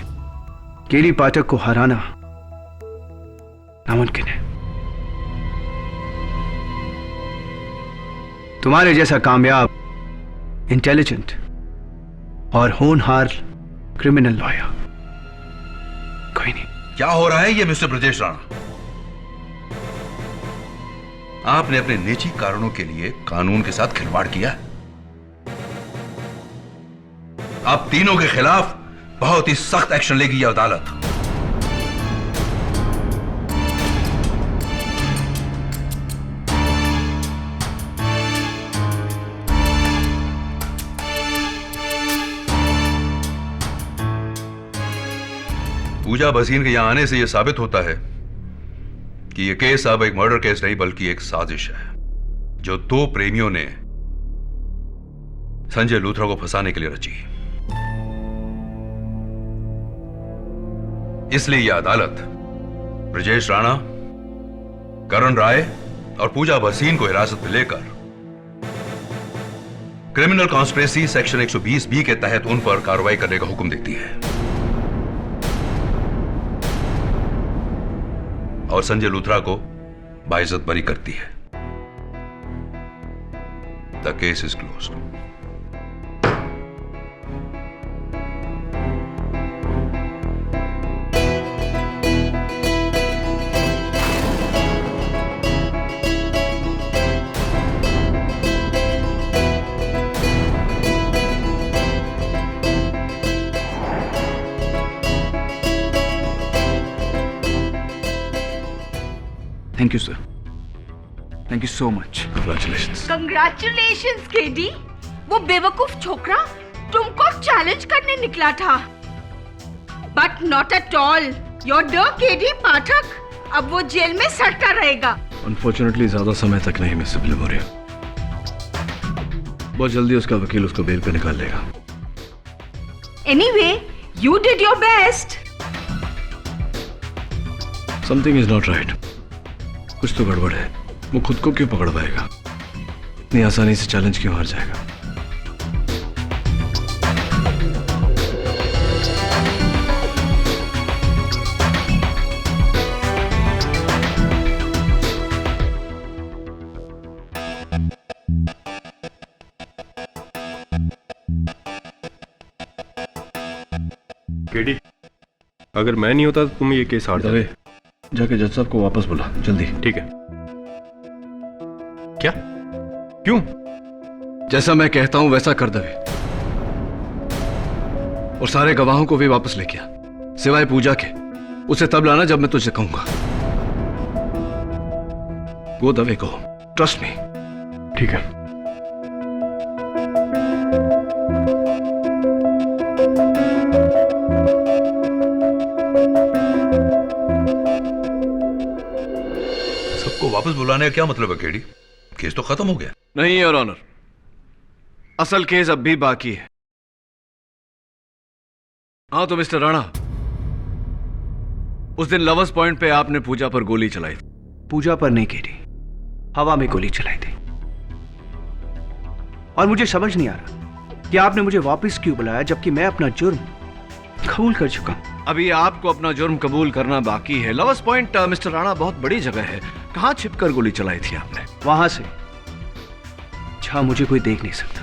Speaker 2: केली पाठक को हराना नामुमकिन है। तुम्हारे जैसा कामयाब, इंटेलिजेंट और होनहार क्रिमिनल लॉयर कोई नहीं।
Speaker 10: क्या हो रहा है ये मिस्टर ब्रजेश राणा? आपने अपने निजी कारणों के लिए कानून के साथ खिलवाड़ किया। आप तीनों के खिलाफ बहुत ही सख्त एक्शन लेगी यह अदालत। पूजा भसीन के यहां आने से यह साबित होता है कि यह केस अब एक मर्डर केस नहीं बल्कि एक साजिश है, जो दो प्रेमियों ने संजय लूथरा को फंसाने के लिए रची। इसलिए यह अदालत ब्रजेश राणा, करण राय और पूजा भसीन को हिरासत में लेकर क्रिमिनल कॉन्स्पिरेसी सेक्शन 120B के तहत उन पर कार्रवाई करने का हुक्म देती है और संजय लूथरा को बाइज्जत बरी करती है। The case is closed.
Speaker 6: Thank you sir, thank you so much.
Speaker 5: Congratulations.
Speaker 7: Congratulations KD. वो बेवकूफ छोकरा तुमको चैलेंज करने निकला था, but not at all your the KD Pathak. अब वो जेल में सड़ता रहेगा।
Speaker 5: अनफॉर्चुनेटली ज्यादा समय तक नहीं मिस मेमोरी। बहुत जल्दी उसका वकील उसको बेल पे निकाल लेगा।
Speaker 7: Anyway, you did your best.
Speaker 5: Something is not right. कुछ तो गड़बड़ है। वो खुद को क्यों पकड़ पाएगा? इतनी आसानी से चैलेंज क्यों हार जाएगा?
Speaker 4: केडी, अगर मैं नहीं होता तो तुम ये केस हार
Speaker 5: दवे, जाके जज साहब को वापस बुला जल्दी।
Speaker 4: ठीक है। क्या? क्यों?
Speaker 5: जैसा मैं कहता हूं वैसा कर दवे, और सारे गवाहों को भी वापस लेके आ, सिवाय पूजा के। उसे तब लाना जब मैं तुझे कहूंगा। गो दवे गो, ट्रस्ट मी।
Speaker 4: ठीक है।
Speaker 10: सबको वापस बुलाने का क्या मतलब है केडी? केस तो खत्म हो गया।
Speaker 5: नहीं योर ऑनर, असल केस अब भी बाकी है। हाँ तो मिस्टर राणा, उस दिन लवर्स पॉइंट पे आपने पूजा पर गोली चलाई थी।
Speaker 2: पूजा पर नहीं केडी, हवा में गोली चलाई थी। और मुझे समझ नहीं आ रहा कि आपने मुझे वापस क्यों बुलाया, जबकि मैं अपना जुर्म कबूल कर चुका।
Speaker 5: अभी आपको अपना जुर्म कबूल करना बाकी है। लवर्स पॉइंट मिस्टर राणा बहुत बड़ी जगह है। कहां छिपकर गोली चलाई थी आपने?
Speaker 2: वहां से जहां मुझे कोई देख नहीं सकता।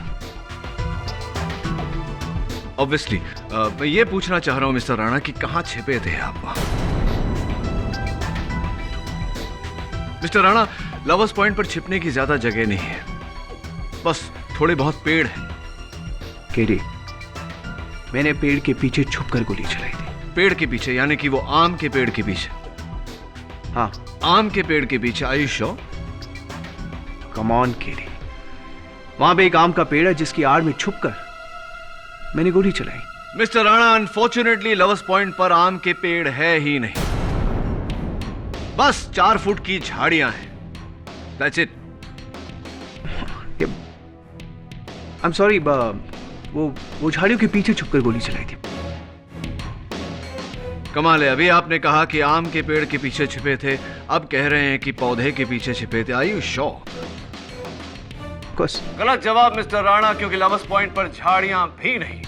Speaker 5: ऑब्वियसली मैं ये पूछना चाह रहा हूं मिस्टर राणा कि कहां छिपे थे आप वहां? मिस्टर राणा, लवर्स पॉइंट पर छिपने की ज्यादा जगह नहीं है, बस थोड़े बहुत पेड़ हैं।
Speaker 2: केडी, मैंने पेड़ के पीछे छुपकर गोली चलाई थी।
Speaker 5: पेड़ के पीछे यानी कि वो आम के पेड़ के पीछे?
Speaker 2: हाँ,
Speaker 5: आम के पेड़ के पीछे। Are you sure?
Speaker 2: Come on KD, वहां पे एक आम का पेड़ है जिसकी आड़ में छुपकर मैंने गोली चलाई।
Speaker 5: Mister Rana, unfortunately lovers point पर आम के पेड़ है ही नहीं, बस 4 फुट की झाड़ियां हैं। That's it.
Speaker 2: I'm sorry, वो झाड़ियों के पीछे छुपकर गोली चलाई थी।
Speaker 5: कमाल है, अभी आपने कहा कि आम के पेड़ के पीछे छिपे थे, अब कह रहे हैं कि पौधे के पीछे छिपे थे। Are you sure? गलत जवाब मिस्टर राणा, क्योंकि लवर्स पॉइंट पर झाड़ियां भी नहीं,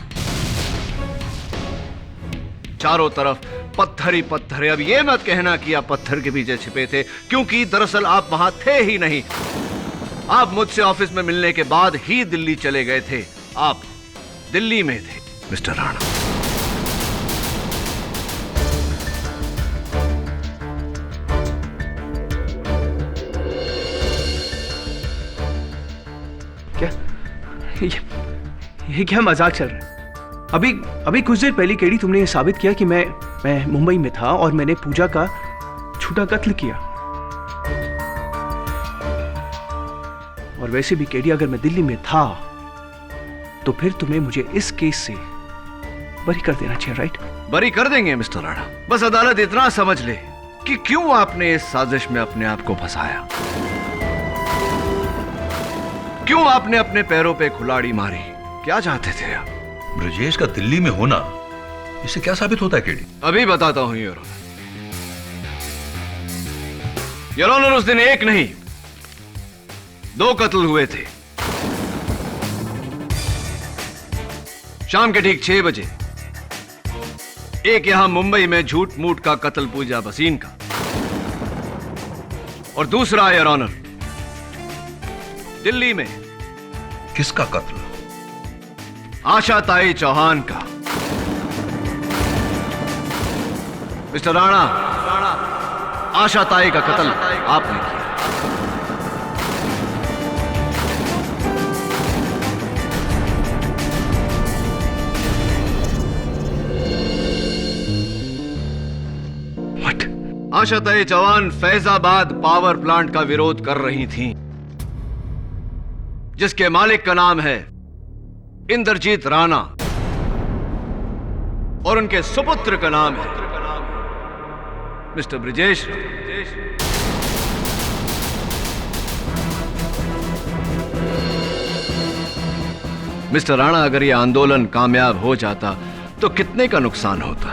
Speaker 5: चारों तरफ पत्थर ही पत्थर है। अब ये मत कहना कि आप पत्थर के पीछे छिपे थे, क्योंकि दरअसल आप वहां थे ही नहीं। आप मुझसे ऑफिस में मिलने के बाद ही दिल्ली चले गए थे। आप दिल्ली में थे मिस्टर राणा।
Speaker 2: क्या ये क्या मजाक चल रहा है? अभी कुछ देर पहले केडी तुमने ये साबित किया कि मैं मुंबई में था और मैंने पूजा का झूठा कत्ल किया। और वैसे भी केडी, अगर मैं दिल्ली में था तो फिर तुम्हें मुझे इस केस से बरी कर देना चाहिए, राइट?
Speaker 5: बरी कर देंगे मिस्टर राणा, बस अदालत इतना समझ ले कि क्यों आपने इस साजिश में अपने आप को फंसाया, क्यों आपने अपने पैरों पे कुल्हाड़ी मारी, क्या चाहते थे आप?
Speaker 10: ब्रजेश का दिल्ली में होना इससे क्या साबित होता है केडी?
Speaker 5: अभी बताता हूं योर ऑनर। योर ऑनर, उस दिन एक नहीं 2 कत्ल हुए थे। शाम के ठीक 6 बजे एक यहां मुंबई में झूठ मूठ का कत्ल पूजा भसीन का, और दूसरा योर ऑनर दिल्ली में।
Speaker 10: किसका कत्ल?
Speaker 5: आशा ताई चौहान का। मिस्टर राणा, आशा ताई का कत्ल आपने किया।
Speaker 2: What?
Speaker 5: आशा ताई चौहान फैजाबाद पावर प्लांट का विरोध कर रही थीं, जिसके मालिक का नाम है इंद्रजीत राणा और उनके सुपुत्र का नाम है मिस्टर ब्रिजेश। मिस्टर राणा, अगर यह आंदोलन कामयाब हो जाता तो कितने का नुकसान होता?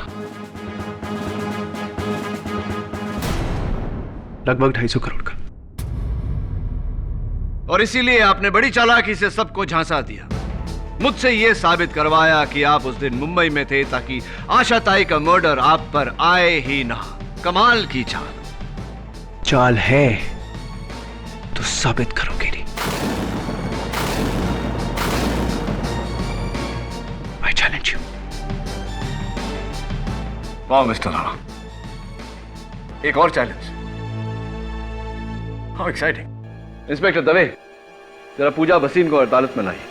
Speaker 2: लगभग 250 करोड़ का।
Speaker 5: और इसीलिए आपने बड़ी चालाकी से सबको झांसा दिया, मुझसे यह साबित करवाया कि आप उस दिन मुंबई में थे ताकि आशा ताई का मर्डर आप पर आए ही ना। कमाल की
Speaker 2: चाल है तो साबित करोगे नहीं। I challenge you.
Speaker 5: वाह मिस्टर राणा, एक और challenge. How exciting. Inspector Dave, जरा पूजा भसीन को अदालत में लाइए।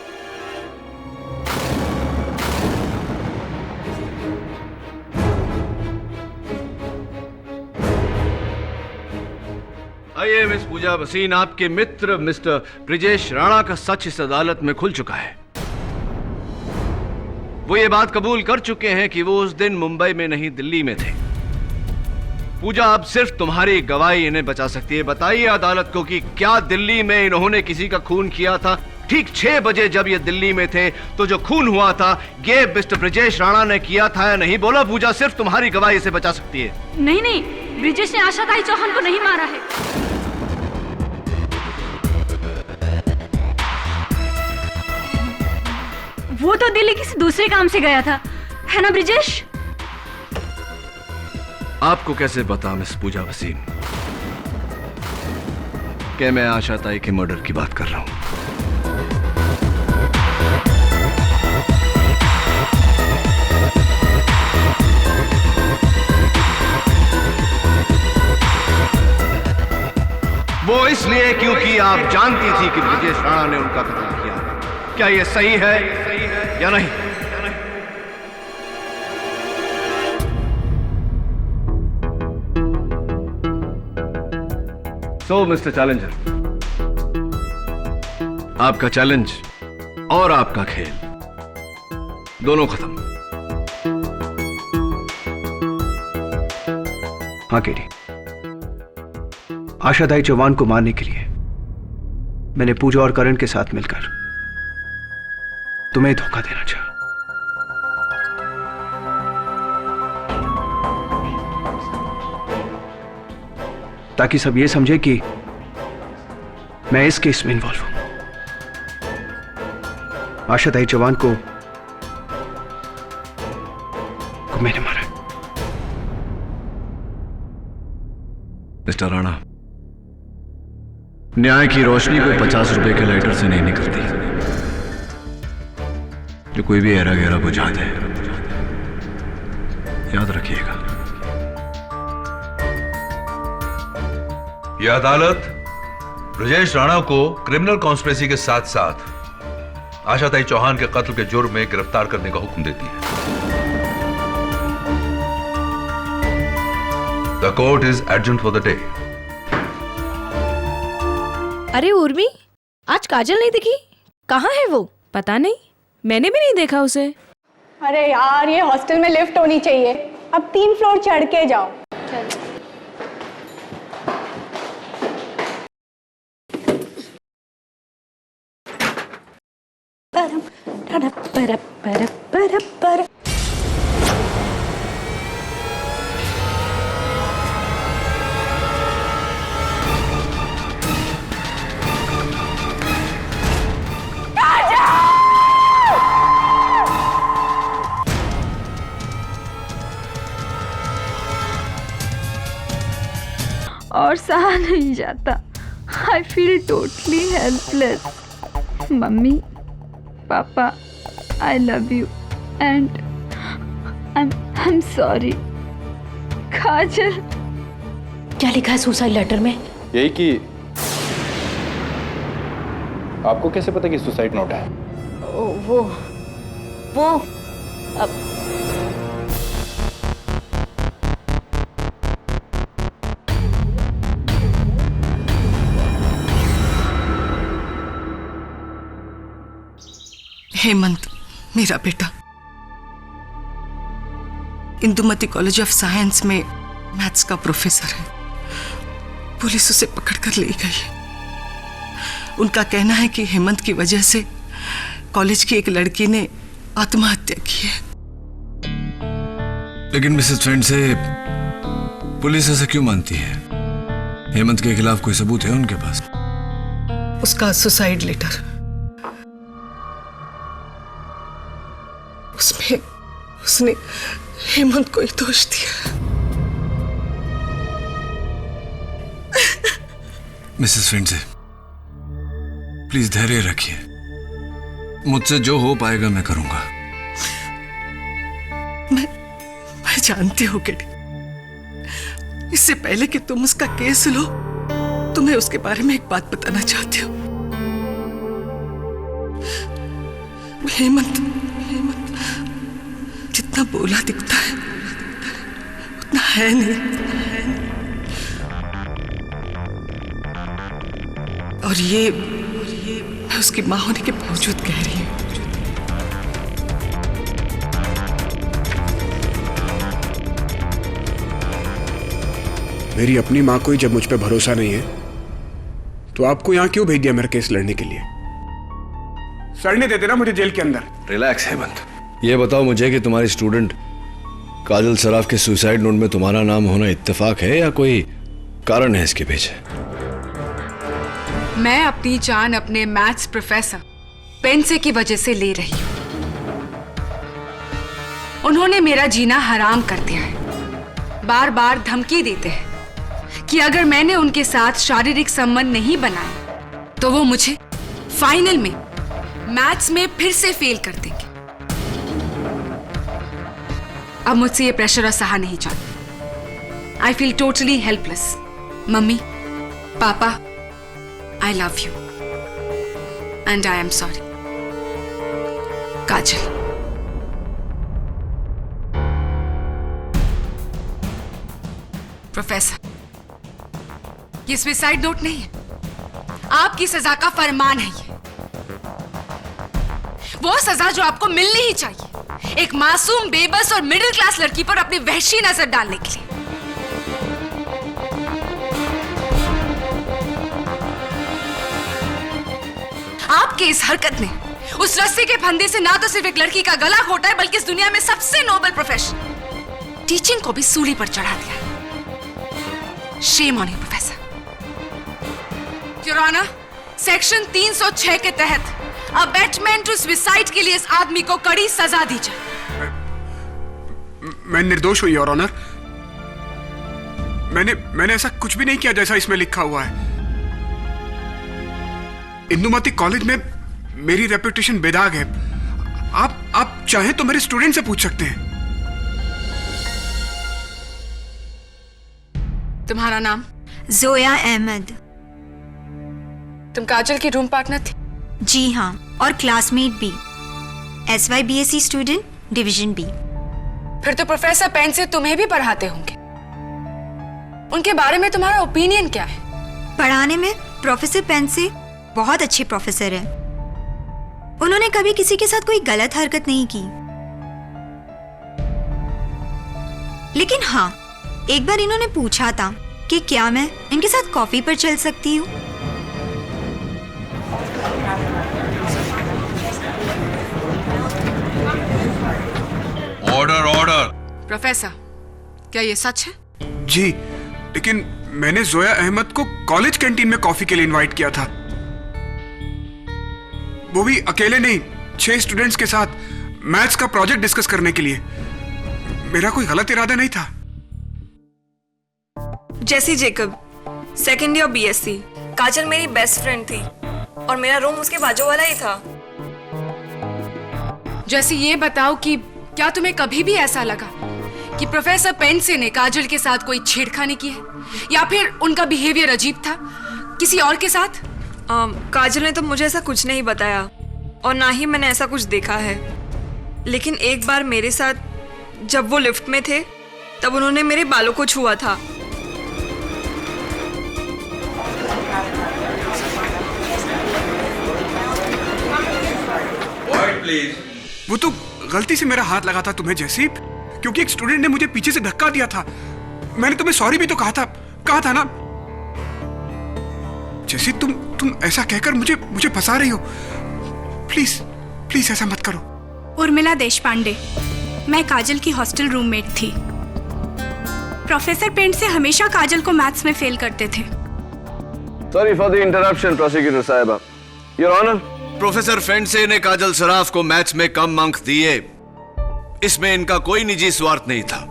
Speaker 5: आइए मिस पूजा भसीन, आपके मित्र मिस्टर ब्रिजेश राणा का सच इस अदालत में खुल चुका है। वो ये बात कबूल कर चुके हैं कि वो उस दिन मुंबई में नहीं दिल्ली में थे। पूजा, अब सिर्फ तुम्हारी गवाही इन्हें बचा सकती है। बताइए अदालत को कि क्या दिल्ली में इन्होंने किसी का खून किया था? ठीक 6 बजे जब ये दिल्ली में थे तो जो खून हुआ था ये मिस्टर ब्रिजेश राणा ने किया था या नहीं? बोला पूजा, सिर्फ तुम्हारी गवाही इसे बचा सकती है।
Speaker 7: नहीं नहीं, ब्रिजेश ने आशाताई चौहान को नहीं मारा है। वो तो दिल्ली किसी दूसरे काम से गया था, है ना ब्रिजेश?
Speaker 5: आपको कैसे पता मिस पूजा भसीन कि मैं आशाताई के मर्डर की बात कर रहा हूं? वो इसलिए क्योंकि आप जानती थी कि ब्रिजेश राणा ने उनका कत्ल किया। क्या ये सही है या नहीं? सो मिस्टर चैलेंजर, आपका चैलेंज और आपका खेल दोनों खत्म।
Speaker 2: हाँ केडी, आशाताई चौहान को मारने के लिए मैंने पूजा और करण के साथ मिलकर तुम्हें धोखा देना चाहा। ताकि सब ये समझे कि मैं इस केस में इन्वॉल्व हूं। आशाताई चौहान को मैंने मारा।
Speaker 5: मिस्टर राणा, न्याय की रोशनी को 50 रुपए के लाइटर से नहीं निकलती जो कोई भी एरा गहरा बुझा दे। याद रखिएगा।
Speaker 10: यह अदालत ब्रजेश राणा को क्रिमिनल कॉन्स्पिरेसी के साथ साथ आशाताई चौहान के कत्ल के जुर्म में गिरफ्तार करने का हुक्म देती है। The court is adjourned for the day.
Speaker 13: अरे उर्मी, आज काजल नहीं दिखी, कहाँ है वो? पता नहीं, मैंने भी नहीं देखा उसे।
Speaker 14: अरे यार, ये हॉस्टल में लिफ्ट होनी चाहिए। अब 3 फ्लोर चढ़ के जाओ।
Speaker 7: और सहा नहीं जाता। I feel totally helpless. Mummy, papa, I love you and I am sorry. Kajal.
Speaker 13: क्या लिखा है सुसाइड लेटर में?
Speaker 15: यही कि आपको कैसे पता कि सुसाइड नोट है?
Speaker 13: वो अब
Speaker 16: हेमंत मेरा बेटा इंदुमती कॉलेज ऑफ साइंस में मैथ्स का प्रोफेसर है। पुलिस उसे पकड़कर ले गई। उनका कहना है कि हेमंत की वजह से कॉलेज की एक लड़की ने आत्महत्या की है।
Speaker 5: लेकिन मिसेस फ्रेंड से पुलिस ऐसा क्यों मानती है? हेमंत के खिलाफ कोई सबूत है उनके पास?
Speaker 16: उसका सुसाइड लेटर, उसमें उसने हेमंत को ही दोष दिया।
Speaker 5: मिसेस फ्रेंड से प्लीज धैर्य रखिए। मुझसे जो हो पाएगा मैं करूंगा।
Speaker 16: मैं जानती हूँ केडी, इससे पहले कि तुम उसका केस लो, तुम्हें उसके बारे में एक बात बताना चाहती हूँ। हेमंत जितना बोला दिखता है उतना है नहीं। और ये मैं उसकी मां होने के बावजूद कह रही हूँ।
Speaker 6: मेरी अपनी माँ को ही जब मुझ पे भरोसा नहीं है तो आपको यहाँ क्यों भेज दिया मेरा केस लड़ने के लिए? सड़ने देते ना मुझे जेल के अंदर।
Speaker 3: रिलैक्स हेमंत, ये बताओ मुझे कि तुम्हारी स्टूडेंट काजल सराफ के सुसाइड नोट में तुम्हारा नाम होना इत्तेफाक है या कोई कारण है इसके पीछे?
Speaker 17: मैं अपनी जान अपने मैथ्स प्रोफेसर पेंसे की वजह से ले रही हूं। उन्होंने मेरा जीना हराम कर दिया है। बार बार धमकी देते हैं कि अगर मैंने उनके साथ शारीरिक संबंध नहीं बनाया तो वो मुझे फाइनल में मैथ्स में फिर से फेल कर देंगे। अब मुझसे ये प्रेशर सहा नहीं जाता। I feel totally helpless. Mummy, papa, I love you and I am sorry. Kajal. Professor, ये सुसाइड नोट नहीं है, आपकी सजा का फरमान है ये। वो सजा जो आपको मिलनी ही चाहिए एक मासूम, बेबस और मिडिल क्लास लड़की पर अपनी वहशी नजर डालने के लिए। आपकी इस हरकत ने उस रस्सी के फंदे से ना तो सिर्फ एक लड़की का गला घोटा है बल्कि इस दुनिया में सबसे नोबल प्रोफेशन टीचिंग को भी सूली पर चढ़ा दिया है। Shame on you professor. Your honour, section 306 के तहत अबेटमेंट टू सुसाइड के लिए इस आदमी को कड़ी सजा दी जाए।
Speaker 6: मैं निर्दोष हूं योर ऑनर। मैंने ऐसा कुछ भी नहीं किया जैसा इसमें लिखा हुआ है। इंदुमती कॉलेज में मेरी रेपुटेशन बेदाग है। आप चाहें तो मेरे स्टूडेंट से पूछ सकते हैं।
Speaker 17: तुम्हारा नाम?
Speaker 18: जोया अहमद।
Speaker 17: तुम काजल की रूम पार्टनर थी?
Speaker 18: जी हाँ, और क्लासमेट भी। SYBSE student, division B.
Speaker 17: फिर तो प्रोफेसर पेंसे तुम्हें भी पढ़ाते होंगे। उनके बारे में तुम्हारा ओपिनियन क्या है?
Speaker 18: पढ़ाने में प्रोफेसर पेंसे बहुत अच्छे प्रोफेसर हैं। उन्होंने कभी किसी के साथ कोई गलत हरकत नहीं की। लेकिन हाँ, एक बार इन्होंने पूछा था कि क्या मैं इनके साथ कॉफी पर चल सकती हूँ।
Speaker 10: Order order.
Speaker 17: प्रोफेसर, क्या ये सच है?
Speaker 6: जी, लेकिन मैंने जोया अहमद को कॉलेज कैंटीन में कॉफी के लिए इनवाइट किया था। वो भी अकेले नहीं, 6 स्टूडेंट्स के साथ मैथ्स का प्रोजेक्ट डिस्कस करने के लिए। मेरा कोई गलत इरादा नहीं था।
Speaker 19: जेसी जेकब, सेकेंड ईयर BSc। काजल मेरी बेस्ट फ्रेंड थी और मेरा रूम उसके बाजू वाला ही था।
Speaker 17: जैसे ये बताओ कि क्या तुम्हें कभी भी ऐसा लगा कि प्रोफेसर पेंसे ने काजल के साथ कोई छेड़खानी की है या फिर उनका बिहेवियर अजीब था किसी और के साथ?
Speaker 19: काजल ने तो मुझे ऐसा कुछ नहीं बताया और ना ही मैंने ऐसा कुछ देखा है। लेकिन एक बार मेरे साथ जब वो लिफ्ट में थे तब उन्होंने मेरे बालों को छुआ था।
Speaker 6: वो तो गलती से मेरा हाथ लगा था तुम्हें जैसी, क्योंकि एक स्टूडेंट ने मुझे पीछे से धक्का दिया था। मैंने तुम्हें सॉरी भी तो कहा था ना। जैसी तुम ऐसा कहकर मुझे फंसा रही हो। प्लीज ऐसा मत करो।
Speaker 20: उर्मिला देशपांडे, मैं काजल की हॉस्टल रूममेट थी। प्रोफेसर पेंसे हमेशा काजल को मैथ्स में फेल करते थे।
Speaker 3: Sorry for the interruption prosecutor साहिबा। योर ऑनर,
Speaker 5: प्रोफेसर पेंसे ने काजल सराफ को मैथ्स में कम अंक दिए, इसमें इनका कोई निजी स्वार्थ नहीं था।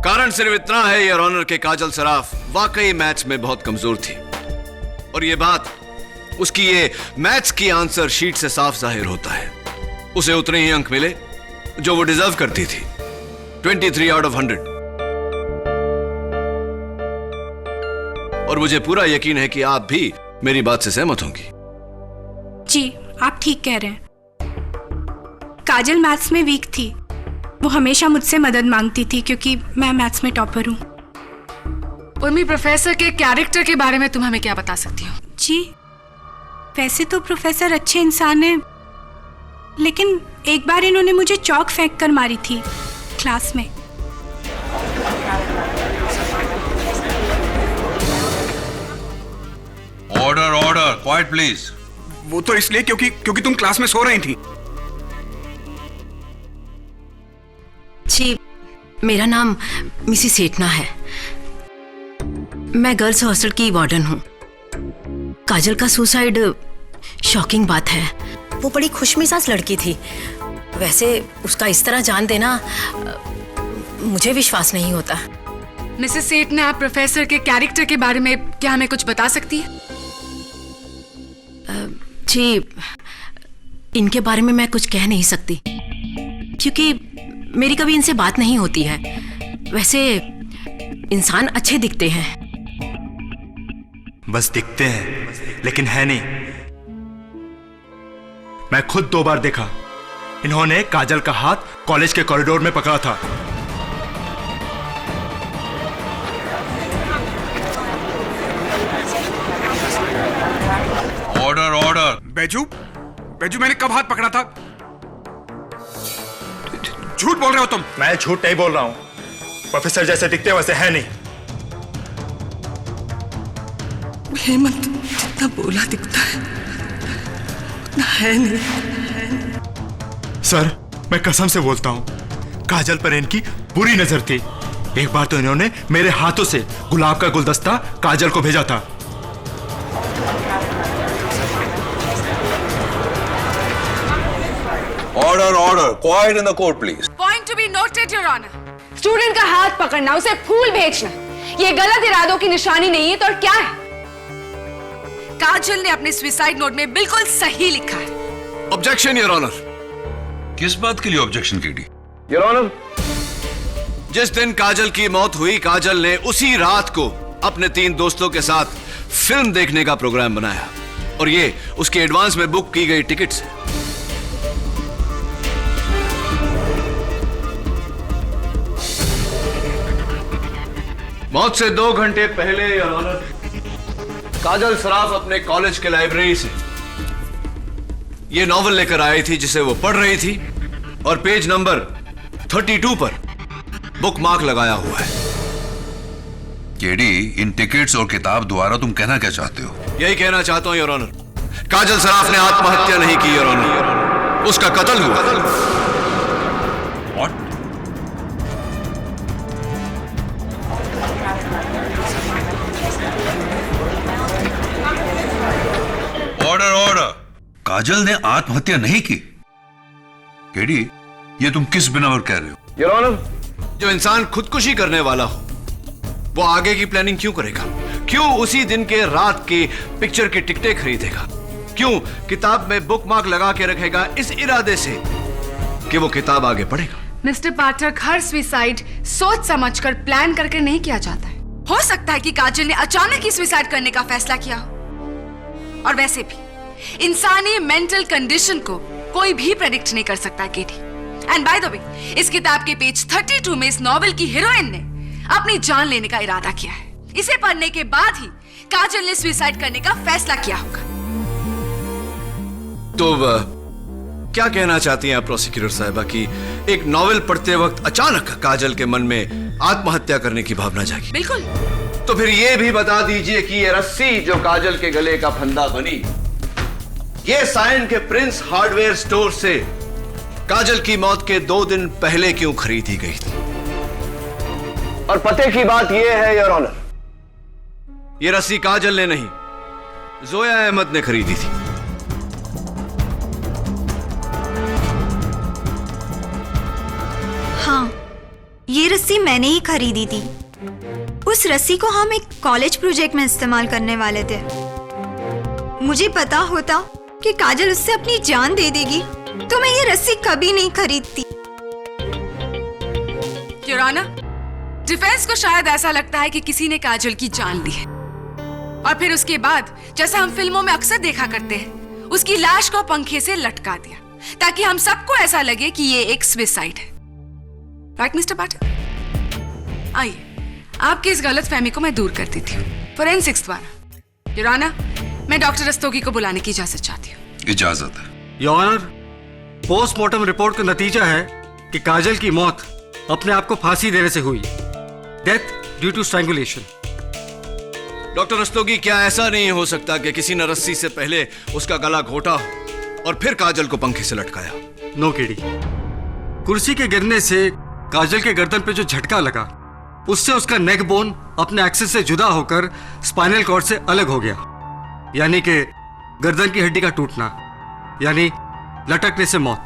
Speaker 5: कारण सिर्फ इतना है योर ऑनर के काजल सराफ वाकई मैथ्स में बहुत कमजोर थी और यह बात उसकी ये मैथ्स की आंसर शीट से साफ जाहिर होता है।
Speaker 3: उसे उतने ही अंक मिले जो वो डिजर्व करती थी, 23 आउट ऑफ 100। और मुझे पूरा यकीन है कि आप भी मेरी बात से सहमत होंगी।
Speaker 20: जी, आप ठीक कह रहे हैं। काजल मैथ्स में वीक थी। वो हमेशा मुझसे मदद मांगती थी क्योंकि मैं मैथ्स में टॉपर हूँ।
Speaker 17: उर्मी, प्रोफेसर के कैरेक्टर के बारे में तुम हमें क्या बता सकती हो?
Speaker 20: जी, वैसे तो प्रोफेसर अच्छे इंसान हैं, लेकिन एक बार इन्होंने मुझे चौक फेंक कर मारी थी क्लास में।
Speaker 10: Order order, quite please.
Speaker 6: वो तो इसलिए क्योंकि तुम क्लास में सो रही थी।
Speaker 21: जी, मेरा नाम मिसिस सेठना है। मैं गर्ल्स हॉस्टल की वार्डन हूँ। काजल का सुसाइड शॉकिंग बात है। वो बड़ी खुशमिजाज लड़की थी। वैसे उसका इस तरह जान देना मुझे विश्वास नहीं होता।
Speaker 17: मिसेस सेठना, आप प्रोफेसर के कैरेक्टर के बारे में क्या हमें कुछ बता सकती है?
Speaker 21: जी, इनके बारे में मैं कुछ कह नहीं सकती क्योंकि मेरी कभी इनसे बात नहीं होती है। वैसे इंसान अच्छे दिखते हैं।
Speaker 22: बस दिखते हैं लेकिन है नहीं। मैं खुद 2 बार देखा। इन्होंने काजल का हाथ कॉलेज के कॉरिडोर में पकड़ा था।
Speaker 10: Order order.
Speaker 6: बैजू, मैंने कब हाथ पकड़ा था? झूठ बोल रहे हो तुम।
Speaker 22: मैं झूठ नहीं बोल रहा हूं। प्रोफेसर जैसे दिखते वैसे है नहीं।
Speaker 16: हेमंत जितना बोला दिखता है उतना है नहीं।
Speaker 22: सर, मैं कसम से बोलता हूं, काजल पर इनकी बुरी नजर थी। एक बार तो इन्होंने मेरे हाथों से गुलाब का गुलदस्ता काजल को भेजा था।
Speaker 10: Order order, quite in the court please.
Speaker 17: Point to be noted your honour.
Speaker 23: Student का हाथ पकड़ना, उसे फूल भेजना, ये गलत इरादों की निशानी नहीं है तो और क्या है?
Speaker 17: काजल ने अपने सुसाइड नोट में बिल्कुल सही लिखा है।
Speaker 3: Objection your honour.
Speaker 10: किस बात के लिए ऑब्जेक्शन केडी?
Speaker 3: योर ऑनर, जिस दिन काजल की मौत हुई, काजल ने उसी रात को अपने 3 दोस्तों के साथ फिल्म देखने का प्रोग्राम बनाया और ये उसके एडवांस में बुक की गई टिकट्स है। मौत से 2 घंटे पहले योर ऑनर, काजल सराफ अपने कॉलेज के लाइब्रेरी से ये नॉवल लेकर आई थी जिसे वो पढ़ रही थी और पेज नंबर 32 पर बुक मार्क लगाया हुआ है।
Speaker 10: केडी, इन टिकट्स और किताब द्वारा तुम कहना क्या चाहते हो?
Speaker 3: यही कहना चाहता हूं योर ऑनर, काजल सराफ ने आत्महत्या नहीं की योर ऑनर, उसका कत्ल हुआ।
Speaker 10: Order order. काजल ने आत्महत्या नहीं की। केडी, ये तुम किस बिना पर कह रहे हो?
Speaker 3: योर ऑनर, जो इंसान खुदकुशी करने वाला हो वो आगे की प्लानिंग क्यों करेगा? क्यों उसी दिन के रात की पिक्चर की टिकटें खरीदेगा? क्यों किताब में बुक मार्क लगा के रखेगा इस इरादे से कि वो किताब आगे पढ़ेगा?
Speaker 17: मिस्टर पाठक, हर सुसाइड सोच समझकर प्लान करके नहीं किया जाता है। हो सकता है कि काजल ने अचानक ही सुसाइड करने का फैसला किया हो। और वैसे भी इंसानी मेंटल कंडीशन को कोई भी प्रेडिक्ट नहीं कर सकता KD. And by the way, इस किताब के पेज 32 में इस नॉवेल की हीरोइन ने अपनी जान लेने का इरादा किया है। इसे पढ़ने के बाद ही काजल ने सुसाइड करने का फैसला किया होगा।
Speaker 3: तो क्या कहना चाहती हैं आप प्रोसिक्यूटर साहिबा कि एक नॉवेल पढ़ते वक्त अचानक काजल के मन में आत्महत्या करने की भावना जागी?
Speaker 17: बिल्कुल।
Speaker 3: तो फिर ये भी बता दीजिए कि ये रस्सी जो काजल के गले का फंदा बनी, ये साइन के प्रिंस हार्डवेयर स्टोर से काजल की मौत के 2 दिन पहले क्यों खरीदी गई थी? और पते की बात यह है योर ऑनर, ये रस्सी काजल ने नहीं, जोया अहमद ने खरीदी थी।
Speaker 18: हाँ, ये रस्सी मैंने ही खरीदी थी। उस रस्सी को हम एक कॉलेज प्रोजेक्ट में इस्तेमाल करने वाले थे। मुझे पता होता कि काजल उससे अपनी जान दे देगी तो मैं ये रस्सी कभी नहीं खरीदती।
Speaker 17: योर ऑनर, डिफेंस को शायद ऐसा लगता है कि किसी ने काजल की जान ली है और फिर उसके बाद जैसा हम फिल्मों में अक्सर देखा करते हैं, उसकी लाश को पंखे से लटका दिया ताकि हम सबको ऐसा लगे कि ये एक सुसाइड है। राइट मिस्टर पाठक? आइए, आपकी इस गलतफहमी को मैं दूर कर देती हूँ फोरेंसिक्स द्वारा। योर ऑनर, मैं डॉक्टर रस्तोगी को बुलाने की इजाजत चाहती हूँ।
Speaker 10: इजाजत है।
Speaker 8: योर ऑनर, पोस्टमार्टम रिपोर्ट का नतीजा है कि काजल की मौत अपने आप को फांसी देने से हुई, death due to strangulation.
Speaker 3: Doctor Rastogi, क्या ऐसा नहीं हो सकता कि किसी ने रस्सी से पहले उसका गला घोटा और फिर काजल को पंखे से लटकाया?
Speaker 8: नो केडी, कुर्सी के गिरने से काजल के गर्दन पे जो झटका लगा, उससे उसका नेक बोन अपने एक्सिस से जुदा होकर स्पाइनल कॉर्ड से अलग हो गया, यानी कि गर्दन की हड्डी का टूटना, यानी लटकने से मौत।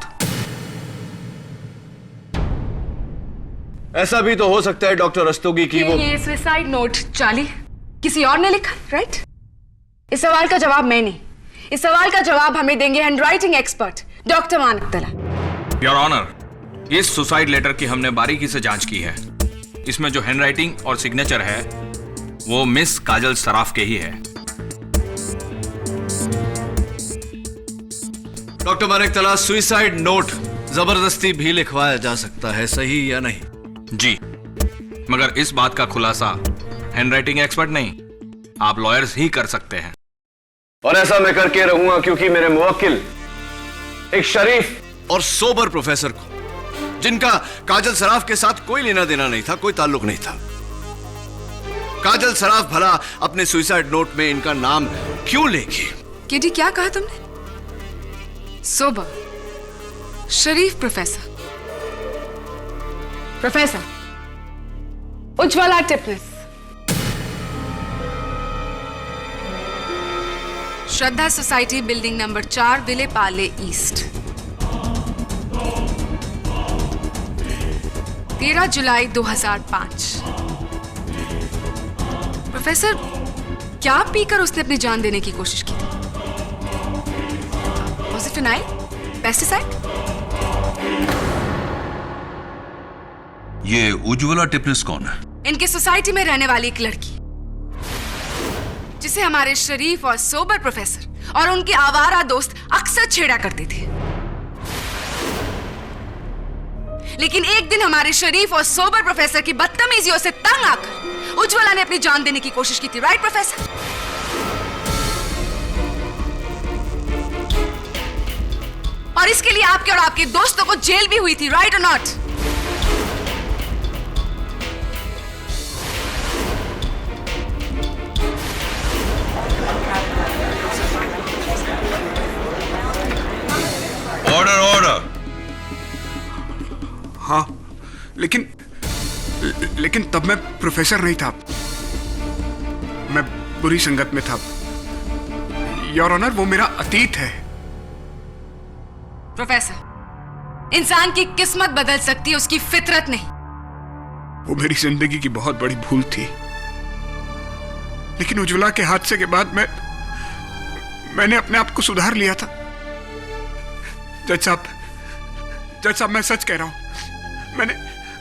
Speaker 3: ऐसा भी तो हो सकता है डॉक्टर रस्तोगी की वो
Speaker 17: ये सुसाइड नोट चार्ली किसी और ने लिखा, राइट? इस सवाल का जवाब मैं नहीं, इस सवाल का जवाब हमें देंगे हैंडराइटिंग एक्सपर्ट डॉक्टर मानक तला।
Speaker 9: योर ऑनर, इस सुसाइड लेटर की हमने बारीकी से जांच की है। इसमें जो हैंडराइटिंग और सिग्नेचर है वो मिस काजल सराफ के ही है।
Speaker 3: डॉक्टर मानक तला, सुसाइड नोट जबरदस्ती भी लिखवाया जा सकता है, सही या नहीं?
Speaker 9: जी, मगर इस बात का खुलासा हैंडराइटिंग एक्सपर्ट नहीं, आप लॉयर्स ही कर सकते हैं।
Speaker 3: और ऐसा मैं करके रहूंगा क्योंकि मेरे मुवक्किल एक शरीफ और सोबर प्रोफेसर को, जिनका काजल सराफ के साथ कोई लेना देना नहीं था, कोई ताल्लुक नहीं था, काजल सराफ भला अपने सुसाइड नोट में इनका नाम क्यों लेगी?
Speaker 17: केडी, क्या कहा तुमने? सोबर, शरीफ प्रोफेसर, प्रोफेसर उज्ज्वला टिपनिस, श्रद्धा सोसाइटी, बिल्डिंग नंबर 4, विले पाले ईस्ट, 13 जुलाई 2005। प्रोफेसर, क्या पीकर उसने अपनी जान देने की कोशिश की थी? Was it phenyl? Pesticide?
Speaker 10: ये उज्ज्वला टिपनिस कौन है?
Speaker 17: इनके सोसाइटी में रहने वाली एक लड़की, जिसे हमारे शरीफ और सोबर प्रोफेसर और उनके आवारा दोस्त अक्सर छेड़ा करते थे। लेकिन एक दिन हमारे शरीफ और सोबर प्रोफेसर की बदतमीजियों से तंग आकर उज्ज्वला ने अपनी जान देने की कोशिश की थी, राइट प्रोफेसर? और इसके लिए आपके और आपके दोस्तों को जेल भी हुई थी, राइट और नॉट?
Speaker 10: Order order.
Speaker 6: हाँ, लेकिन तब मैं प्रोफेसर नहीं था, मैं बुरी संगत में था। योर ऑनर, वो मेरा अतीत है।
Speaker 17: प्रोफेसर, इंसान की किस्मत बदल सकती है, उसकी फितरत नहीं।
Speaker 6: वो मेरी जिंदगी की बहुत बड़ी भूल थी, लेकिन उज्ज्वला के हादसे के बाद मैंने अपने आप को सुधार लिया था। जज साहब, मैं सच कह रहा हूं।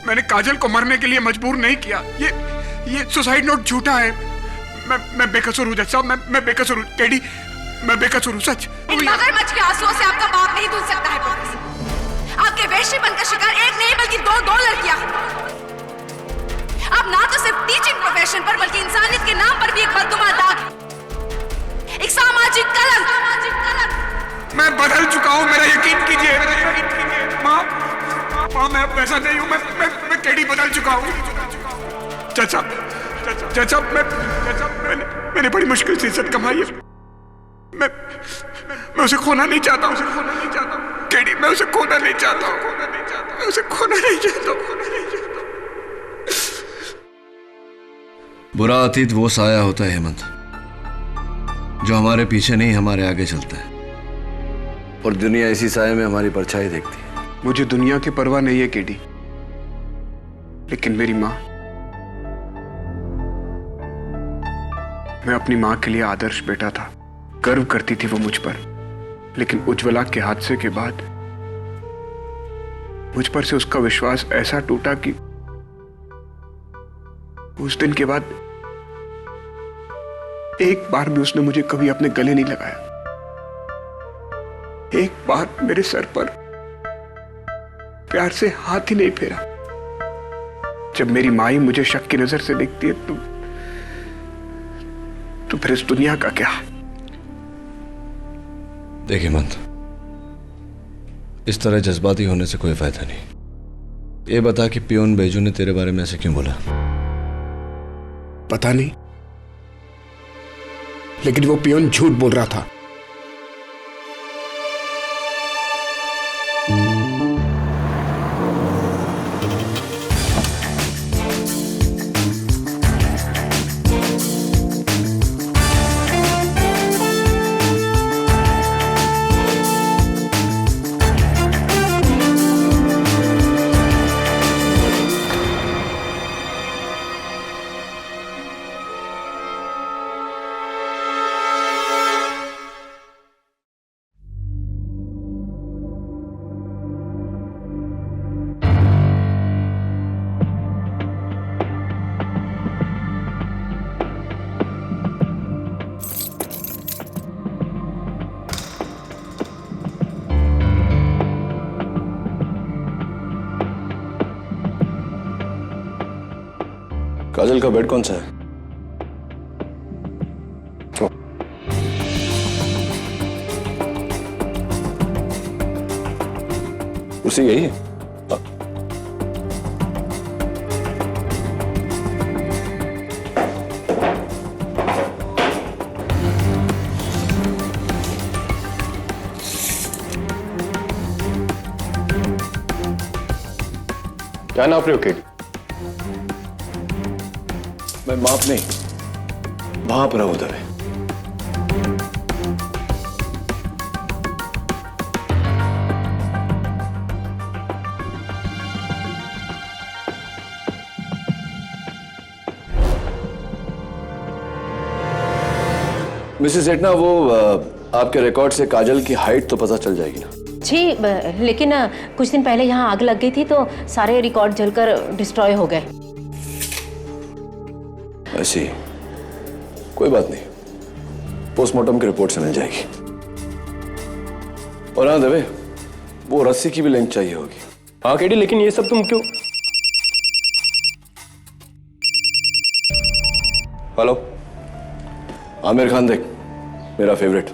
Speaker 6: मैंने काजल को मरने के लिए मजबूर नहीं किया। ये सुसाइड नोट झूठा है। मैं बेकसूर हूं जज साहब, मैं बेकसूर हूं। केडी, मैं बेकसूर हूं, सच।
Speaker 17: इन मगरमच्छ के आंसुओं से आपका बाप नहीं धुल सकता है प्रोफेसर। आपके वेश्यपन का शिकार एक नहीं बल्कि दो लड़कियां। आप ना तो सिर्फ टीचिंग प्रोफेशन पर बल्कि इंसानियत के नाम पर भी एक बददुमा दाग, एक सामाजिक कलंक।
Speaker 6: मैं बदल चुका हूं, मेरा यकीन कीजिए। माँ, मैं अब वैसा नहीं हूं। मैं केडी बदल चुका हूं। जज साहब, मैंने बड़ी मुश्किल से इज्जत कमाई है। मैं उसे खोना नहीं चाहता हूं। केडी, मैं उसे खोना नहीं चाहता हूं। मैं उसे खोना नहीं चाहता हूं।
Speaker 3: बुरा अतीत वो साया होता है हेमंत, जो हमारे पीछे नहीं हमारे आगे चलता है, और दुनिया इसी साये में हमारी परछाई देखती है।
Speaker 6: मुझे दुनिया की परवाह नहीं है केडी, लेकिन मेरी माँ, मैं अपनी माँ के लिए आदर्श बेटा था। गर्व करती थी वो मुझ पर, लेकिन उज्ज्वला के हादसे के बाद मुझ पर से उसका विश्वास ऐसा टूटा कि उस दिन के बाद एक बार भी उसने मुझे कभी अपने गले नहीं लगाया। एक बार मेरे सर पर प्यार से हाथ ही नहीं फेरा। जब मेरी माँ ही मुझे शक की नजर से देखती है तो फिर इस दुनिया का क्या?
Speaker 5: देखिए हेमंत, इस तरह जज्बाती होने से कोई फायदा नहीं। ये बता कि पियोन बैजू ने तेरे बारे में ऐसे क्यों बोला?
Speaker 6: पता नहीं, लेकिन वो पियोन झूठ बोल रहा था।
Speaker 5: काजल का बेड कौन सा है? उसी यही है।
Speaker 15: क्या नाप रहे हो केडी?
Speaker 5: मैं माप नहीं, भाप रहा हूं दबे। मिसेस एटना, वो आपके रिकॉर्ड से काजल की हाइट तो पता चल जाएगी ना?
Speaker 21: जी, लेकिन कुछ दिन पहले यहाँ आग लग गई थी तो सारे रिकॉर्ड जलकर डिस्ट्रॉय हो गए।
Speaker 5: ऐसी कोई बात नहीं, पोस्टमार्टम की रिपोर्ट से मिल जाएगी। और हाँ दबे, वो रस्सी की भी लिंक चाहिए होगी।
Speaker 15: हाँ केडी, लेकिन ये सब तुम क्यों?
Speaker 5: हेलो, आमिर खान देख, मेरा फेवरेट,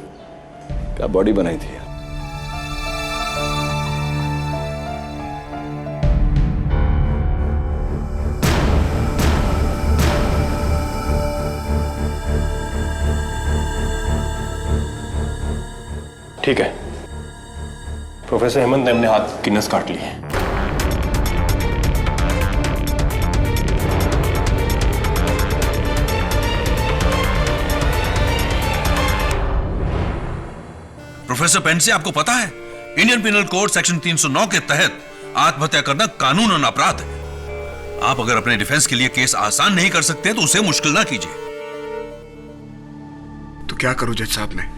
Speaker 5: क्या बॉडी बनाई थी।
Speaker 15: ठीक है, प्रोफेसर हेमंत ने अपने हाथ की नस काट ली है।
Speaker 10: प्रोफेसर पेंसे, आपको पता है इंडियन पिनल कोड सेक्शन 309 के तहत आत्महत्या करना कानूनन अपराध है। आप अगर अपने डिफेंस के लिए केस आसान नहीं कर सकते तो उसे मुश्किल ना कीजिए।
Speaker 6: तो क्या करूं जज साहब? मैं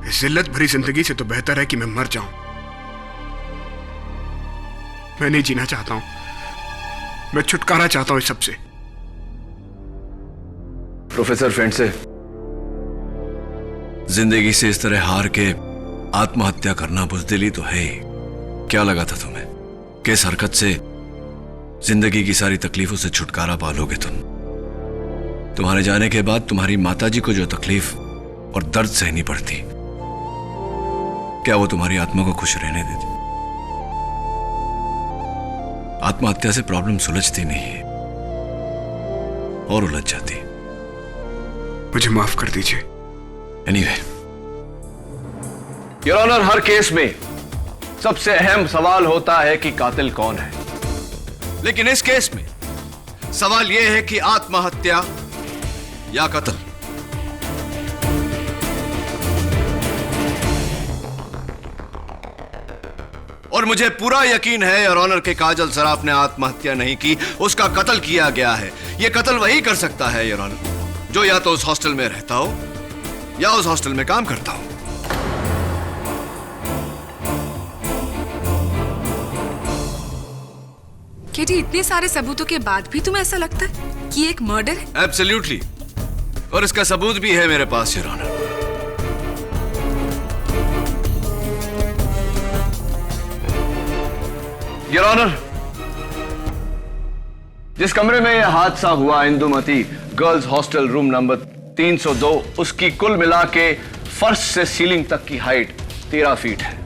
Speaker 6: इस जिल्लत भरी जिंदगी से तो बेहतर है कि मैं मर जाऊं। मैं नहीं जीना चाहता हूं, मैं छुटकारा चाहता हूं इस सबसे।
Speaker 5: प्रोफेसर पेंसे, जिंदगी से इस तरह हार के आत्महत्या करना बुजदिली तो है ही। क्या लगा था तुम्हें कि इस हरकत से जिंदगी की सारी तकलीफों से छुटकारा पालोगे? तुम्हारे जाने के बाद तुम्हारी माताजी को जो तकलीफ और दर्द सहनी पड़ती, क्या वो तुम्हारी आत्मा को खुश रहने देती? आत्महत्या से प्रॉब्लम सुलझती नहीं है और उलझ जाती।
Speaker 6: मुझे माफ कर दीजिए।
Speaker 5: एनीवे,
Speaker 3: योर ऑनर, हर केस में सबसे अहम सवाल होता है कि कातिल कौन है। लेकिन इस केस में सवाल यह है कि आत्महत्या या कत्ल। और मुझे पूरा यकीन है योर ऑनर के काजल सराफ ने आत्महत्या नहीं की, उसका कत्ल किया गया है। यह कत्ल वही कर सकता है योर ऑनर जो या तो उस हॉस्टल में रहता हो या उस हॉस्टल में काम करता हो।
Speaker 17: केडी, इतने सारे सबूतों के बाद भी तुम्हें ऐसा लगता है कि ये एक मर्डर है?
Speaker 3: एब्सोल्युटली, और इसका सबूत भी है मेरे पास, योर ऑनर। योर ऑनर, जिस कमरे में यह हादसा हुआ, Indumati girls hostel room number 302, उसकी कुल मिला के फर्श से सीलिंग तक की हाइट 13 फीट है।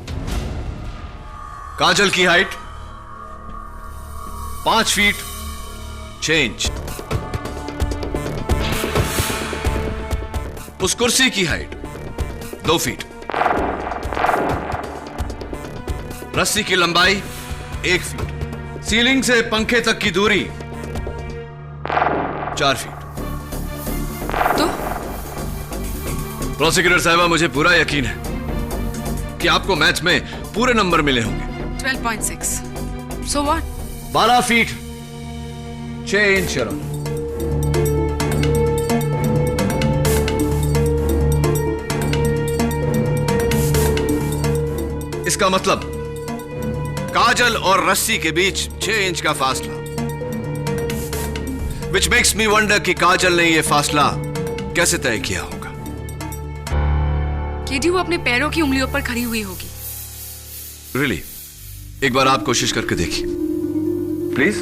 Speaker 3: काजल की हाइट 5 फीट 6 इंच। उस कुर्सी की हाइट 2 फीट। रस्सी की लंबाई 1 फीट। सीलिंग से पंखे तक की दूरी 4 फीट।
Speaker 17: तो
Speaker 3: प्रोसिक्यूटर साहिबा, मुझे पूरा यकीन है कि आपको मैच में पूरे नंबर मिले होंगे।
Speaker 17: 12.6। So what?
Speaker 3: 12 feet 6 inch. इसका मतलब काजल और रस्सी के बीच 6 इंच का फासला। Which makes me wonder कि काजल ने यह फासला कैसे तय किया होगा।
Speaker 17: केडी, वो अपने पैरों की उंगलियों पर खड़ी हुई होगी।
Speaker 3: Really? एक बार आप कोशिश करके देखिए please.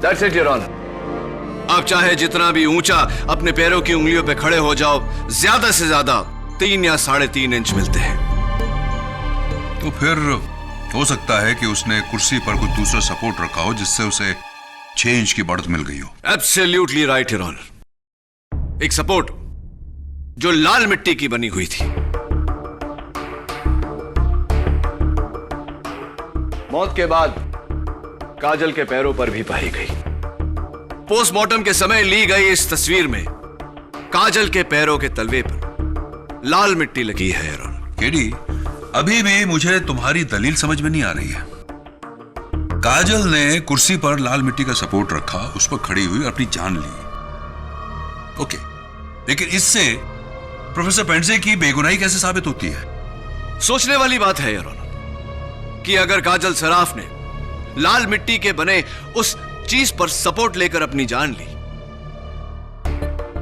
Speaker 3: That's it, Your Honor. आप चाहे जितना भी ऊंचा अपने पैरों की उंगलियों पे खड़े हो जाओ, ज्यादा से ज्यादा 3 या 3.5 इंच मिलते हैं।
Speaker 10: तो फिर हो सकता है कि उसने कुर्सी पर कुछ दूसरा सपोर्ट रखा हो जिससे उसे 6 इंच की बढ़त मिल गई हो।
Speaker 3: Absolutely right, your honour. एक सपोर्ट जो लाल मिट्टी की बनी हुई थी। मौत के बाद काजल के पैरों पर भी पाई गई। पोस्टमार्टम के समय ली गई इस तस्वीर में काजल के पैरों के तलवे पर लाल मिट्टी लगी है, योर ऑनर।
Speaker 10: केडी, अभी भी मुझे तुम्हारी दलील समझ में नहीं आ रही है। काजल ने कुर्सी पर लाल मिट्टी का सपोर्ट रखा, उस पर खड़ी हुई और अपनी जान ली। ओके, लेकिन इससे प्रोफेसर पेंडसे की बेगुनाही कैसे साबित होती है?
Speaker 3: सोचने वाली बात है, योर ऑनर, कि अगर काजल सराफ ने लाल मिट्टी के बने उस चीज पर सपोर्ट लेकर अपनी जान ली,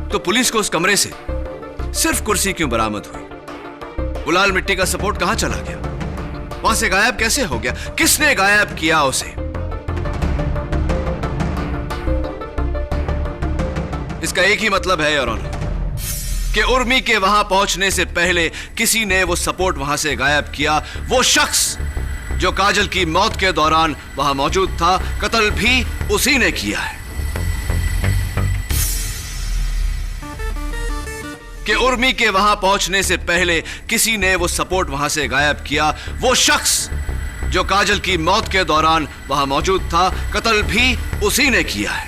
Speaker 3: तो पुलिस को उस कमरे से सिर्फ कुर्सी क्यों बरामद हुई? वो लाल मिट्टी का सपोर्ट कहां चला गया? वहां से गायब कैसे हो गया? किसने गायब किया उसे? इसका एक ही मतलब है, योर ऑनर, कि उर्मी के वहां पहुंचने से पहले किसी ने वो सपोर्ट वहां से गायब किया। वो शख्स जो काजल की मौत के दौरान वहां मौजूद था, कत्ल भी उसी ने किया है। कि उर्मी के वहां पहुंचने से पहले किसी ने वो सपोर्ट वहां से गायब किया। वो शख्स जो काजल की मौत के दौरान वहां मौजूद था, कत्ल भी उसी ने किया है।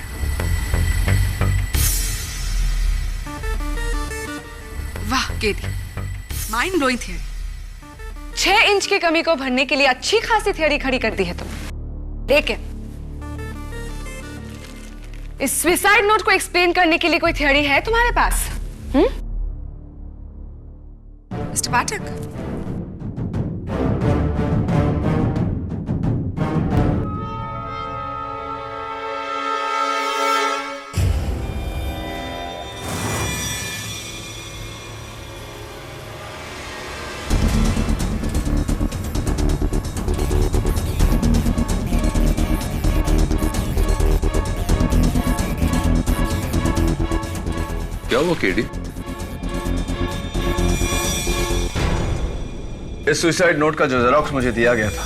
Speaker 17: वाह KD, mind blowing theory.
Speaker 19: 6 inch की कमी को भरने के लिए अच्छी खासी थियरी खड़ी कर दी है तुम। लेकिन इस सुसाइड नोट को एक्सप्लेन करने के लिए कोई थियरी है तुम्हारे पास?
Speaker 17: मिस्टर पाठक,
Speaker 3: क्या हुआ केडी? इस सुसाइड नोट का जो जेरॉक्स मुझे दिया गया था,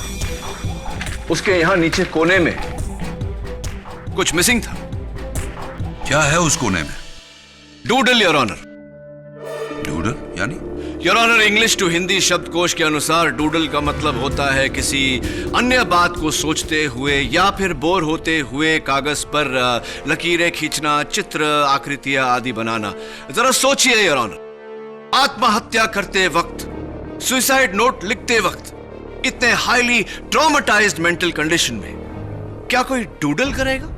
Speaker 3: उसके यहां नीचे कोने में कुछ मिसिंग था।
Speaker 10: क्या है उस कोने में?
Speaker 3: Doodle, your honour.
Speaker 10: डूडल यानी?
Speaker 3: Your honour, English to Hindi शब्दकोश के अनुसार डूडल का मतलब होता है किसी अन्य बात को सोचते हुए या फिर बोर होते हुए कागज पर लकीरें खींचना, चित्र, आकृतियां आदि बनाना। जरा सोचिए योर ऑनर, आत्महत्या करते वक्त, सुसाइड नोट लिखते वक्त, इतने हाईली ट्रॉमेटाइज्ड मेंटल कंडीशन में क्या कोई डूडल करेगा?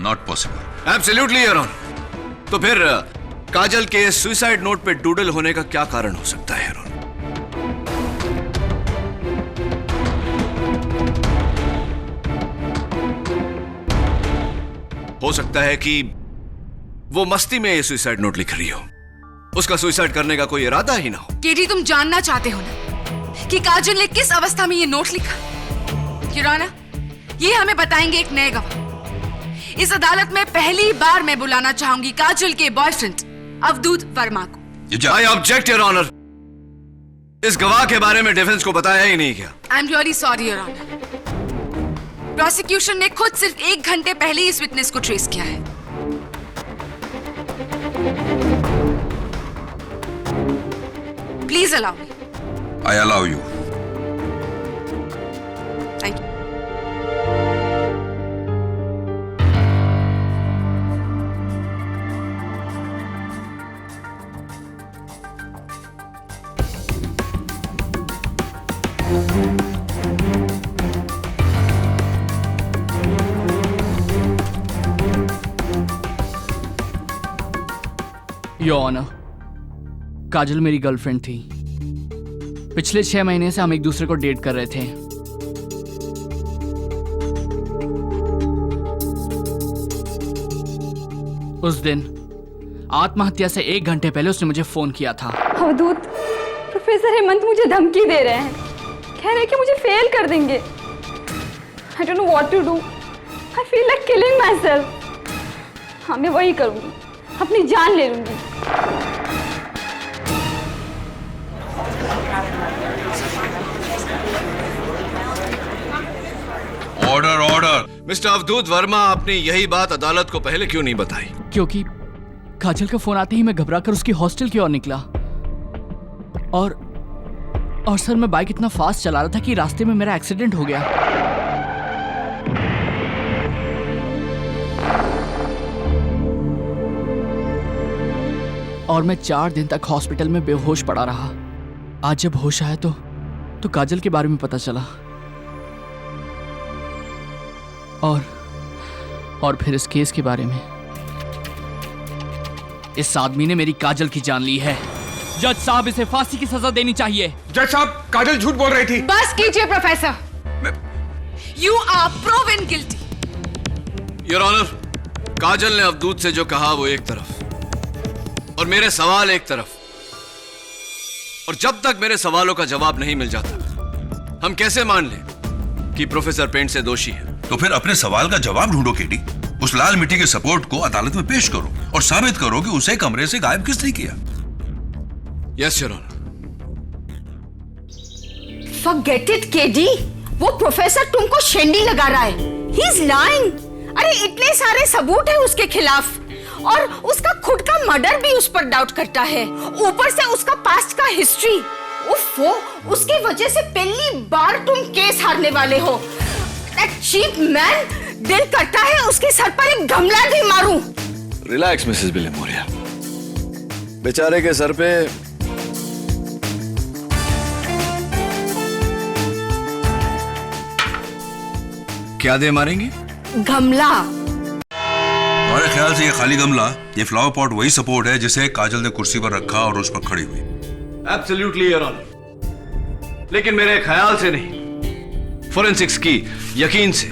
Speaker 10: Not possible.
Speaker 3: Absolutely your honour. तो फिर काजल के सुसाइड नोट पे डूडल होने का क्या कारण हो सकता है योर ऑनर? हो सकता है कि वो मस्ती में ये सुसाइड नोट लिख रही हो, उसका सुसाइड करने का कोई इरादा ही ना हो।
Speaker 17: केडी, तुम जानना चाहते हो ना कि काजल ने किस अवस्था में ये नोट लिखा? योर ऑनर, ये हमें बताएंगे एक नए गवाह। इस अदालत में पहली बार मैं बुलाना चाहूंगी काजल के बॉयफ्रेंड अवधूत वर्मा को।
Speaker 3: I object your honour. इस गवाह के बारे में डिफेंस को बताया ही नहीं क्या?
Speaker 17: I am really sorry your honour. Prosecution ने खुद सिर्फ 1 घंटे पहले इस विटनेस को ट्रेस किया है। Please allow me.
Speaker 10: I allow you.
Speaker 17: Thank you.
Speaker 1: Your honour, Kajal मेरी गर्लफ्रेंड थी। पिछले 6 महीने से हम एक दूसरे को डेट कर रहे थे। उस दिन आत्महत्या से 1 घंटे पहले उसने मुझे फोन किया था।
Speaker 14: अवधूत, प्रोफेसर हेमंत मुझे धमकी दे रहे हैं, कह रहे हैं कि मुझे फेल कर देंगे। I don't know what to do. I feel like killing myself. हाँ, मैं वही करूँगी, अपनी जान ले लूँगी।
Speaker 3: Order order. मिस्टर अवधूत वर्मा, आपने यही बात अदालत को पहले क्यों नहीं बताई?
Speaker 1: क्योंकि काजल का फोन आते ही मैं घबराकर उसकी हॉस्टल की ओर निकला और सर, मैं बाइक इतना फास्ट चला रहा था कि रास्ते में मेरा एक्सीडेंट हो गया। और मैं 4 दिन तक हॉस्पिटल में बेहोश पड़ा रहा। आज जब होश आया तो काजल के बारे में पता चला और फिर इस केस के बारे में। इस आदमी ने मेरी काजल की जान ली है। जज साहब, इसे फांसी की सजा देनी चाहिए।
Speaker 6: जज साहब, काजल झूठ बोल रही थी।
Speaker 17: बस कीजिए professor. You are proven guilty.
Speaker 3: Your honour, Kajal ने अवधूत से जो कहा वो एक तरफ और मेरे सवाल एक तरफ, और जब तक मेरे सवालों का जवाब नहीं मिल जाता हम कैसे मान लें कि प्रोफेसर पेंट से दोषी है?
Speaker 10: तो फिर अपने सवाल का जवाब ढूंढो केडी। उस लाल मिट्टी के सपोर्ट को अदालत में पेश करो और साबित करो कि उसे कमरे से गायब किसने किया।
Speaker 3: Yes your honour.
Speaker 7: Forget it, KD. वो प्रोफेसर तुमको शेंडी लगा रहा है। He is lying। अरे इतने सारे सबूत है उसके खिलाफ और उसका खुद का मर्डर भी उस पर डाउट करता है। ऊपर से उसका पास्ट का हिस्ट्री। उफ़ो, उसकी वजह से पहली बार तुम केस हारने वाले हो। That cheap man, दिल करता है उसके सर पर एक गमला भी मारूं।
Speaker 3: रिलैक्स मिसेस बिलेमोरिया, बेचारे के सर पे क्या दे मारेंगे?
Speaker 7: गमला।
Speaker 10: हमारे ख्याल से ये खाली गमला, ये फ्लावर पॉट वही सपोर्ट है जिसे काजल ने कुर्सी पर रखा और उस पर खड़ी हुई।
Speaker 3: एब्सोल्युटली योर ऑनर, लेकिन मेरे ख्याल से नहीं, फोरेंसिक्स की यकीन से।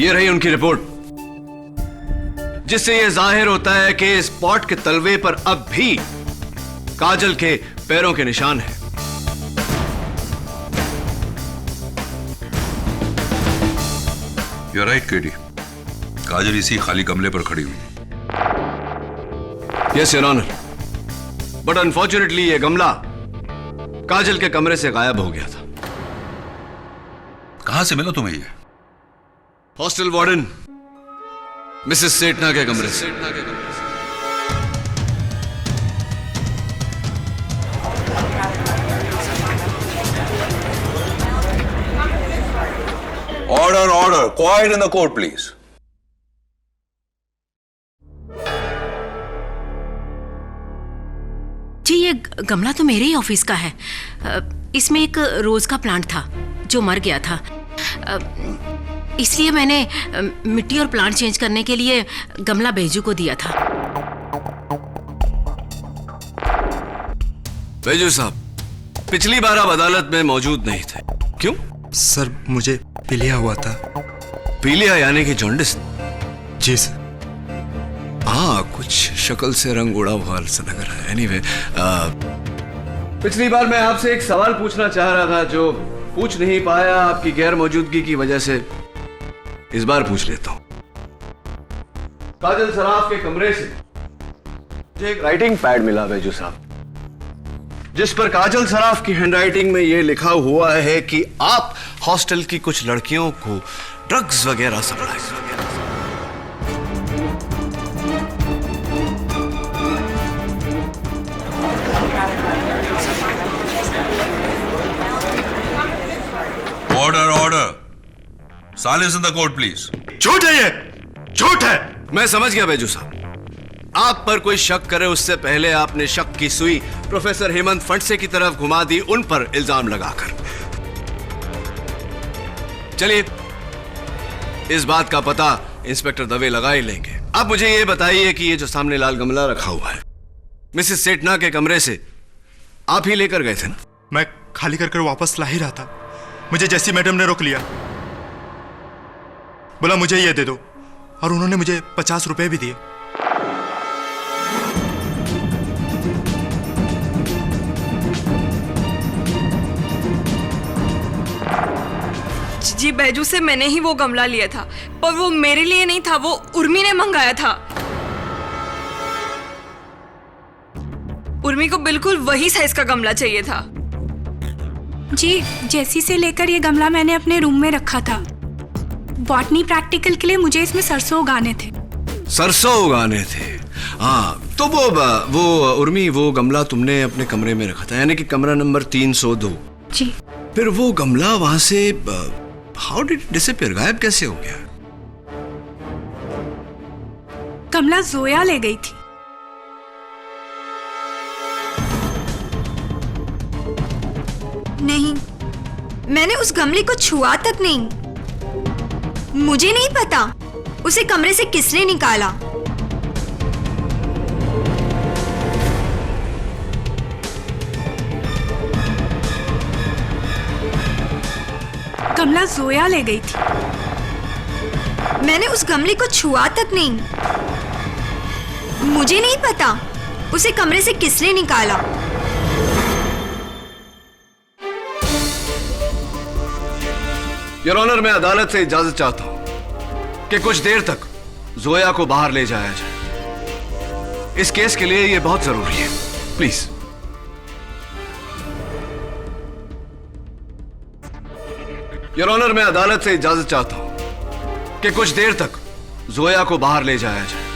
Speaker 3: ये रही उनकी रिपोर्ट, जिससे यह जाहिर होता है कि इस पॉट के तलवे पर अब भी काजल के पैरों के निशान हैं।
Speaker 10: You're right, KD. काजल इसी खाली गमले पर खड़ी हुई।
Speaker 3: Yes your honour, but unfortunately ये गमला काजल के कमरे से गायब हो गया था।
Speaker 10: कहां से मिला तुम्हें ये?
Speaker 3: हॉस्टल वार्डन मिसेस सेठना के कमरे से।
Speaker 10: Order order, quite in the court please.
Speaker 21: जी, ये गमला तो मेरे ही ऑफिस का है। इसमें एक रोज का प्लांट था जो मर गया था। इसलिए मैंने मिट्टी और प्लांट चेंज करने के लिए गमला बेजू को दिया था।
Speaker 5: बेजू साहब, पिछली बार आप अदालत में मौजूद नहीं थे, क्यों?
Speaker 22: सर मुझे पीलिया हुआ था।
Speaker 5: पीलिया यानी कि जॉन्डिस?
Speaker 22: जी सर।
Speaker 5: हाँ, कुछ शक्ल से रंग उड़ा हुआ सा लग रहा है। एनीवे, पिछली बार मैं आपसे एक सवाल पूछना चाह रहा था जो पूछ नहीं पाया आपकी गैर मौजूदगी की वजह से। इस बार पूछ लेता हूं। काजल सराफ के कमरे से मुझे एक राइटिंग पैड मिला बेजू साहब, जिस पर काजल सराफ की हैंडराइटिंग में यह लिखा हुआ है कि आप हॉस्टल की कुछ लड़कियों को ड्रग्स वगैरह सप्लाई वगैरह।
Speaker 10: Order order, silence in the court please.
Speaker 22: झूठ है ये, झूठ है।
Speaker 5: मैं समझ गया बेजू साहब, आप पर कोई शक करे उससे पहले आपने शक की सुई प्रोफेसर हेमंत फंडसे की तरफ घुमा दी, उन पर इल्जाम लगाकर। चलिए, इस बात का पता इंस्पेक्टर दवे लगा ही लेंगे। अब मुझे यह बताइए कि ये जो सामने लाल गमला रखा हुआ है, मिसेस सेठना के कमरे से आप ही लेकर गए थे ना?
Speaker 22: मैं खाली कर वापस ला ही रहा था, मुझे जैसी मैडम ने रोक लिया, बोला मुझे ये दे दो, और उन्होंने मुझे 50 रुपए भी दिए।
Speaker 19: जी, बैजू से मैंने ही वो गमला लिया था, पर वो मेरे लिए नहीं था, वो उर्मी ने मंगाया था। उर्मी को बिल्कुल वही साइज का गमला चाहिए था।
Speaker 20: जी, जैसी से लेकर ये गमला मैंने अपने रूम में रखा था। बॉटनी प्रैक्टिकल के लिए मुझे इसमें सरसों उगाने थे।
Speaker 5: सरसों उगाने थे? हाँ, तो वो उर्मी, वो गमला तुमने अपने कमरे में रखा था, यानी कि कमरा नंबर 302।
Speaker 20: जी।
Speaker 5: फिर वो गमला वहां से हाउ डिड इट डिसअपीयर, गायब कैसे हो गया?
Speaker 20: गमला जोया ले गई थी।
Speaker 18: नहीं, मैंने उस गमले को छुआ तक नहीं। मुझे नहीं पता उसे कमरे से किसने निकाला।
Speaker 20: गमला जोया ले गई थी।
Speaker 18: मैंने उस गमले को छुआ तक नहीं। मुझे नहीं पता उसे कमरे से किसने निकाला।
Speaker 5: योर ऑनर, मैं अदालत से इजाजत चाहता हूं कि कुछ देर तक जोया को बाहर ले जाया जाए। इस केस के लिए यह बहुत जरूरी है, प्लीज। योर ऑनर, मैं अदालत से इजाजत चाहता हूं कि कुछ देर तक जोया को बाहर ले जाया जाए।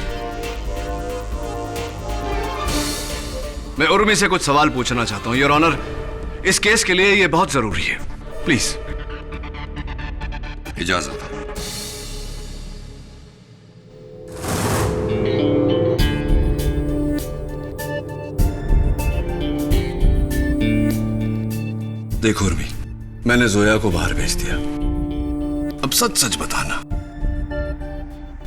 Speaker 5: मैं उर्मी से कुछ सवाल पूछना चाहता हूं। योर ऑनर, इस केस के लिए यह बहुत जरूरी है, प्लीज।
Speaker 10: इजाजत है।
Speaker 5: देखो उर्मी, मैंने जोया को बाहर भेज दिया। अब सच सच बताना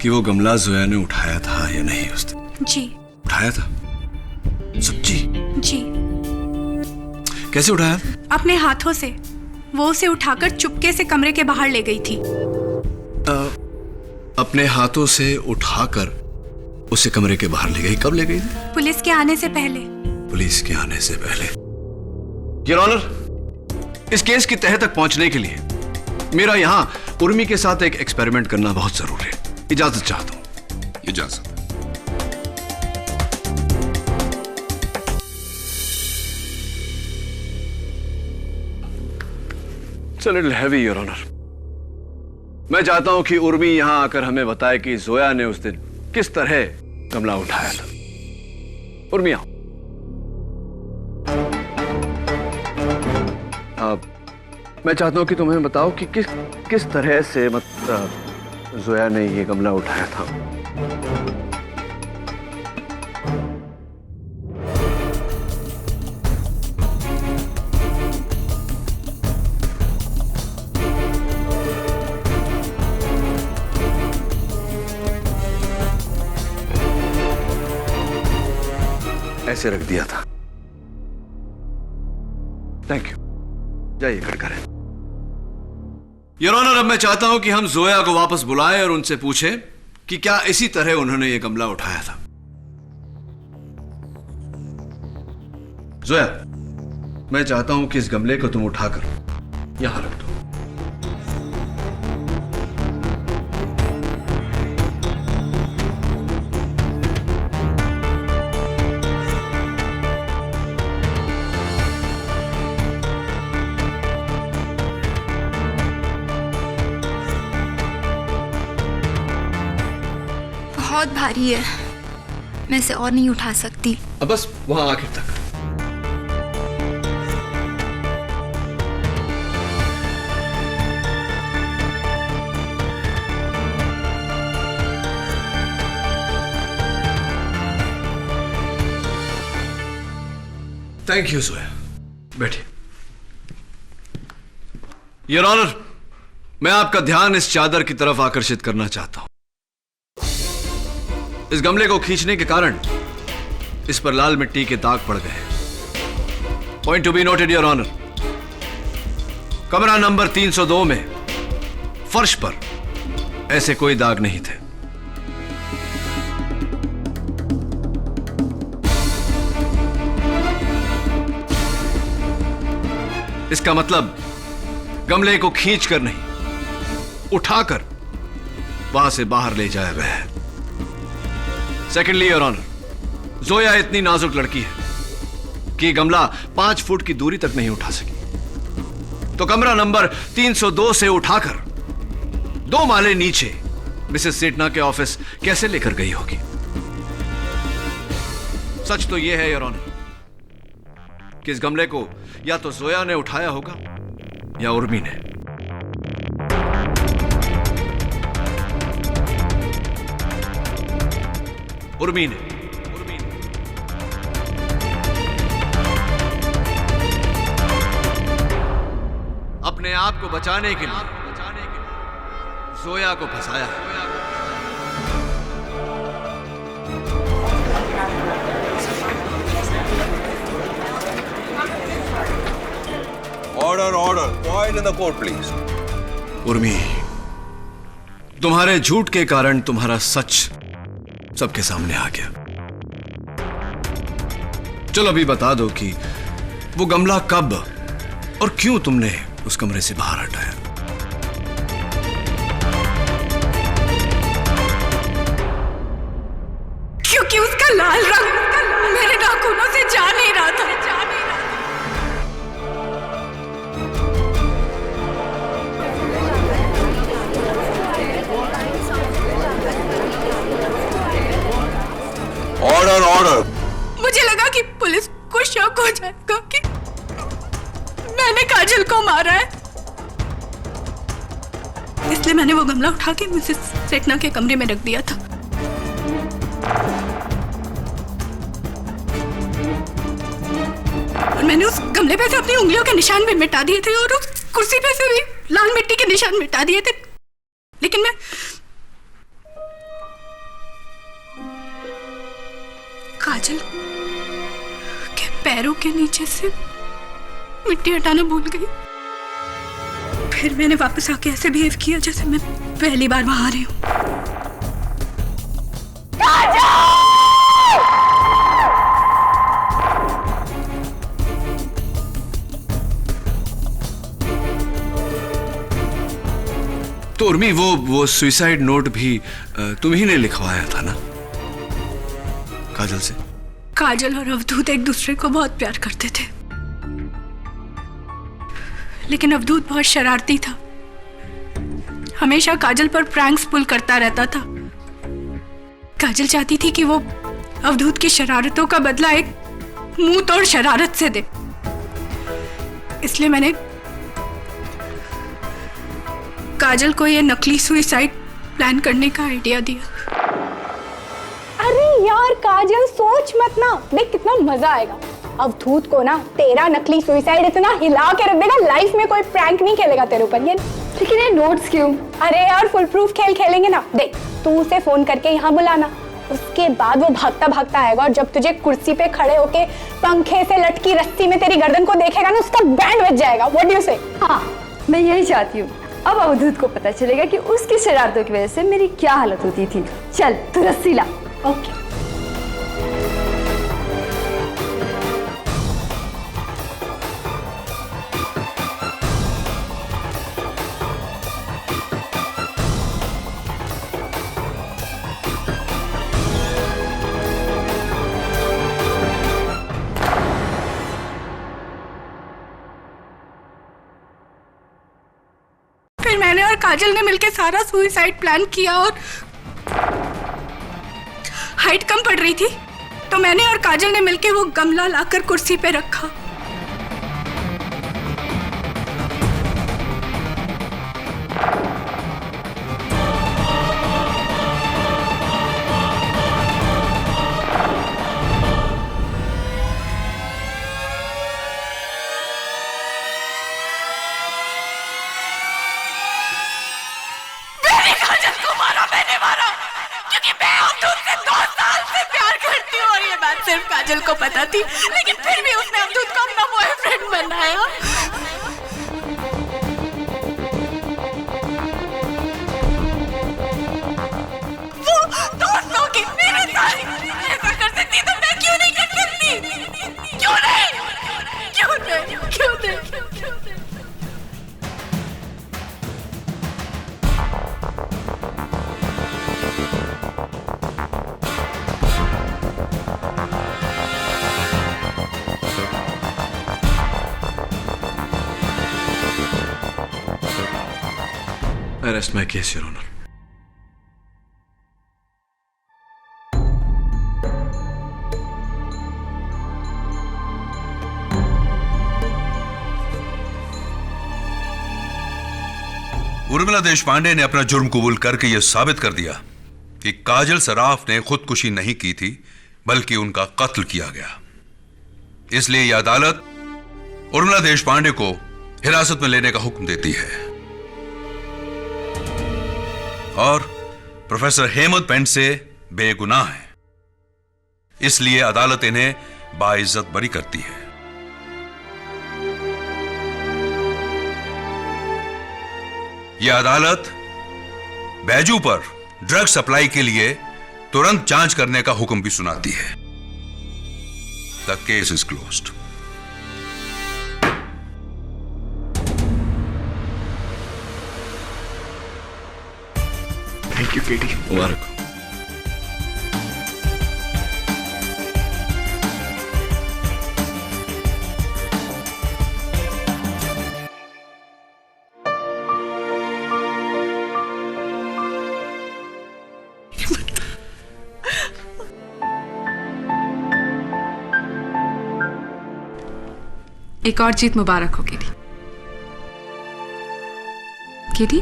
Speaker 5: कि वो गमला जोया ने उठाया था या नहीं उस दिन?
Speaker 20: जी।
Speaker 5: उठाया था? सच्ची?
Speaker 20: जी।
Speaker 5: कैसे उठाया?
Speaker 20: अपने हाथों से। वो उसे उठाकर चुपके से कमरे के बाहर ले गई थी।
Speaker 5: अपने हाथों से उठाकर उसे कमरे के बाहर ले गई? कब ले गई?
Speaker 20: पुलिस के आने से पहले।
Speaker 5: पुलिस के आने से पहले? योर ऑनर, इस केस की तह तक पहुंचने के लिए मेरा यहां उर्मी के साथ एक एक्सपेरिमेंट करना बहुत जरूरी है। इजाजत चाहता हूं।
Speaker 10: इजाजत।
Speaker 5: It's a little heavy, Your Honor. मैं चाहता हूं कि उर्मी यहां आकर हमें बताए कि जोया ने उस दिन किस तरह गमला उठाया था। उर्मी आओ। मैं चाहता हूं कि तुम्हें बताओ कि किस तरह से मतलब जोया ने ये गमला उठाया था।
Speaker 3: ऐसे रख दिया था। थैंक यू, जाइए कट करें।
Speaker 5: योर ऑनर, अब मैं चाहता हूं कि हम जोया को वापस बुलाएं और उनसे पूछें कि क्या इसी तरह उन्होंने यह गमला उठाया था। जोया, मैं चाहता हूं कि इस गमले को तुम उठाकर यहां रख दो।
Speaker 18: बहुत भारी है, मैं इसे और नहीं उठा सकती।
Speaker 5: अब बस वहां आखिर तक। थैंक यू जोया, बैठिए। योर ऑनर, मैं आपका ध्यान इस चादर की तरफ आकर्षित करना चाहता हूं। इस गमले को खींचने के कारण इस पर लाल मिट्टी के दाग पड़ गए। Point to be noted your honour, कमरा नंबर 302 में फर्श पर ऐसे कोई दाग नहीं थे। इसका मतलब गमले को खींचकर नहीं, उठाकर वहां से बाहर ले जाया गया है। सेकेंडली योर ऑनर, जोया इतनी नाजुक लड़की है कि गमला 5 फुट की दूरी तक नहीं उठा सकी, तो कमरा नंबर 302 से उठाकर 2 माले नीचे मिसेस सेठना के ऑफिस कैसे लेकर गई होगी। सच तो यह है योर ऑनर कि इस गमले को या तो जोया ने उठाया होगा या उर्मी ने। उर्मी ने। अपने आप को बचाने के लिए जोया को फंसाया।
Speaker 10: Order order, point in the court please.
Speaker 5: Urmi, तुम्हारे झूठ के कारण तुम्हारा सच सबके सामने आ गया। चलो अभी बता दो कि वो गमला कब और क्यों तुमने उस कमरे से बाहर हटाया।
Speaker 20: क्योंकि उसका लाल रंग मेरे नाखूनों से जा नहीं रहा था।
Speaker 10: Order order.
Speaker 20: मुझे लगा कि पुलिस को शक हो जाएगा कि मैंने काजल को मारा है, इसलिए मैंने वो गमला उठा के मिसेस सेठना के कमरे में रख दिया था। और मैंने उस गमले पे से अपनी उंगलियों के निशान भी मिटा दिए थे और उस कुर्सी पे से भी लाल मिट्टी के निशान मिटा दिए थे, लेकिन मैं काजल के पैरों के नीचे से मिट्टी हटाना भूल गई। फिर मैंने वापस आके ऐसे बिहेव किया जैसे मैं पहली बार वहां आ रही हूं।
Speaker 5: तो उर्मी, वो सुसाइड नोट भी तुम ही ने लिखवाया था ना काजल से?
Speaker 20: काजल और अवधूत एक दूसरे को बहुत प्यार करते थे, लेकिन अवधूत बहुत शरारती था, हमेशा काजल पर प्रैंक्स पुल करता रहता था। काजल चाहती थी कि वो अवधूत की शरारतों का बदला एक मुंह तोड़ शरारत से दे, इसलिए मैंने काजल को यह नकली सुसाइड प्लान करने का आइडिया दिया।
Speaker 13: अरे यार काजल, सोच मत ना, देख कितना मजा आएगा। अवधूत को ना तेरा नकली सुसाइड इतना हिला के रख देगा, लाइफ में कोई प्रैंक नहीं खेलेगा तेरे ऊपर। ये लेकिन ये नोट्स क्यों? अरे यार फुल प्रूफ खेल खेलेंगे ना। देख, तू उसे फोन करके यहाँ बुलाना, उसके बाद वो भागता भागता आएगा और जब तुझे कुर्सी पे खड़े होके पंखे से लटकी रस्सी में तेरी गर्दन को देखेगा ना, उसका बैंड बज जाएगा। व्हाट डू यू से?
Speaker 14: हाँ, मैं यही चाहती हूँ। अब अवधूत को पता चलेगा कि उसकी शरारतों की वजह से मेरी क्या हालत होती थी। चल तू रस्सी ला।
Speaker 13: ओके।
Speaker 20: फिर मैंने और काजल ने मिलकर सारा सुसाइड प्लान किया और हाइट कम पड़ रही थी तो मैंने और काजल ने मिलकर वो गमला लाकर कुर्सी पे रखा।
Speaker 21: सिर्फ काजल को पता थी, लेकिन फिर भी उसने अवधूत को अपना बॉयफ्रेंड बनाया। वो दोस्तों की मेरे साथ ऐसा कर सकती तो मैं क्यों नहीं कर सकती? क्यों नहीं? क्यों नहीं? क्यों नहीं?
Speaker 5: I rest my case, Your Honor.
Speaker 10: Urmila Deshpande ने अपना जुर्म कबूल करके यह साबित कर दिया कि काजल सराफ ने खुदकुशी नहीं की थी, बल्कि उनका कत्ल किया गया। इसलिए यह अदालत उर्मिला देशपांडे को हिरासत में लेने का हुक्म देती है और प्रोफेसर हेमंत पेंडसे बेगुनाह है, इसलिए अदालत इन्हें बाइज्जत बरी करती है। यह अदालत बैजू पर ड्रग सप्लाई के लिए तुरंत जांच करने का हुक्म भी सुनाती है। The case is closed.
Speaker 2: Thank you KT.
Speaker 5: मुबारक।
Speaker 17: एक और जीत मुबारक हो केटी। केटी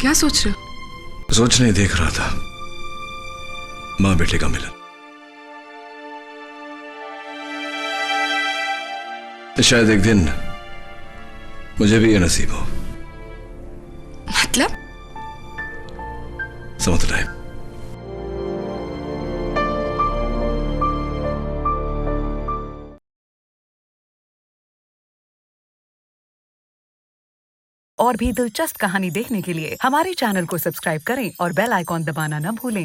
Speaker 17: क्या सोच रहे हो?
Speaker 5: सोच नहीं, देख रहा था मां बेटे का मिलन। तो शायद एक दिन मुझे भी ये नसीब हो।
Speaker 17: मतलब?
Speaker 5: समझ रहे?
Speaker 4: और भी दिलचस्प कहानी देखने के लिए हमारे चैनल को सब्सक्राइब करें और बेल आइकॉन दबाना न भूलें।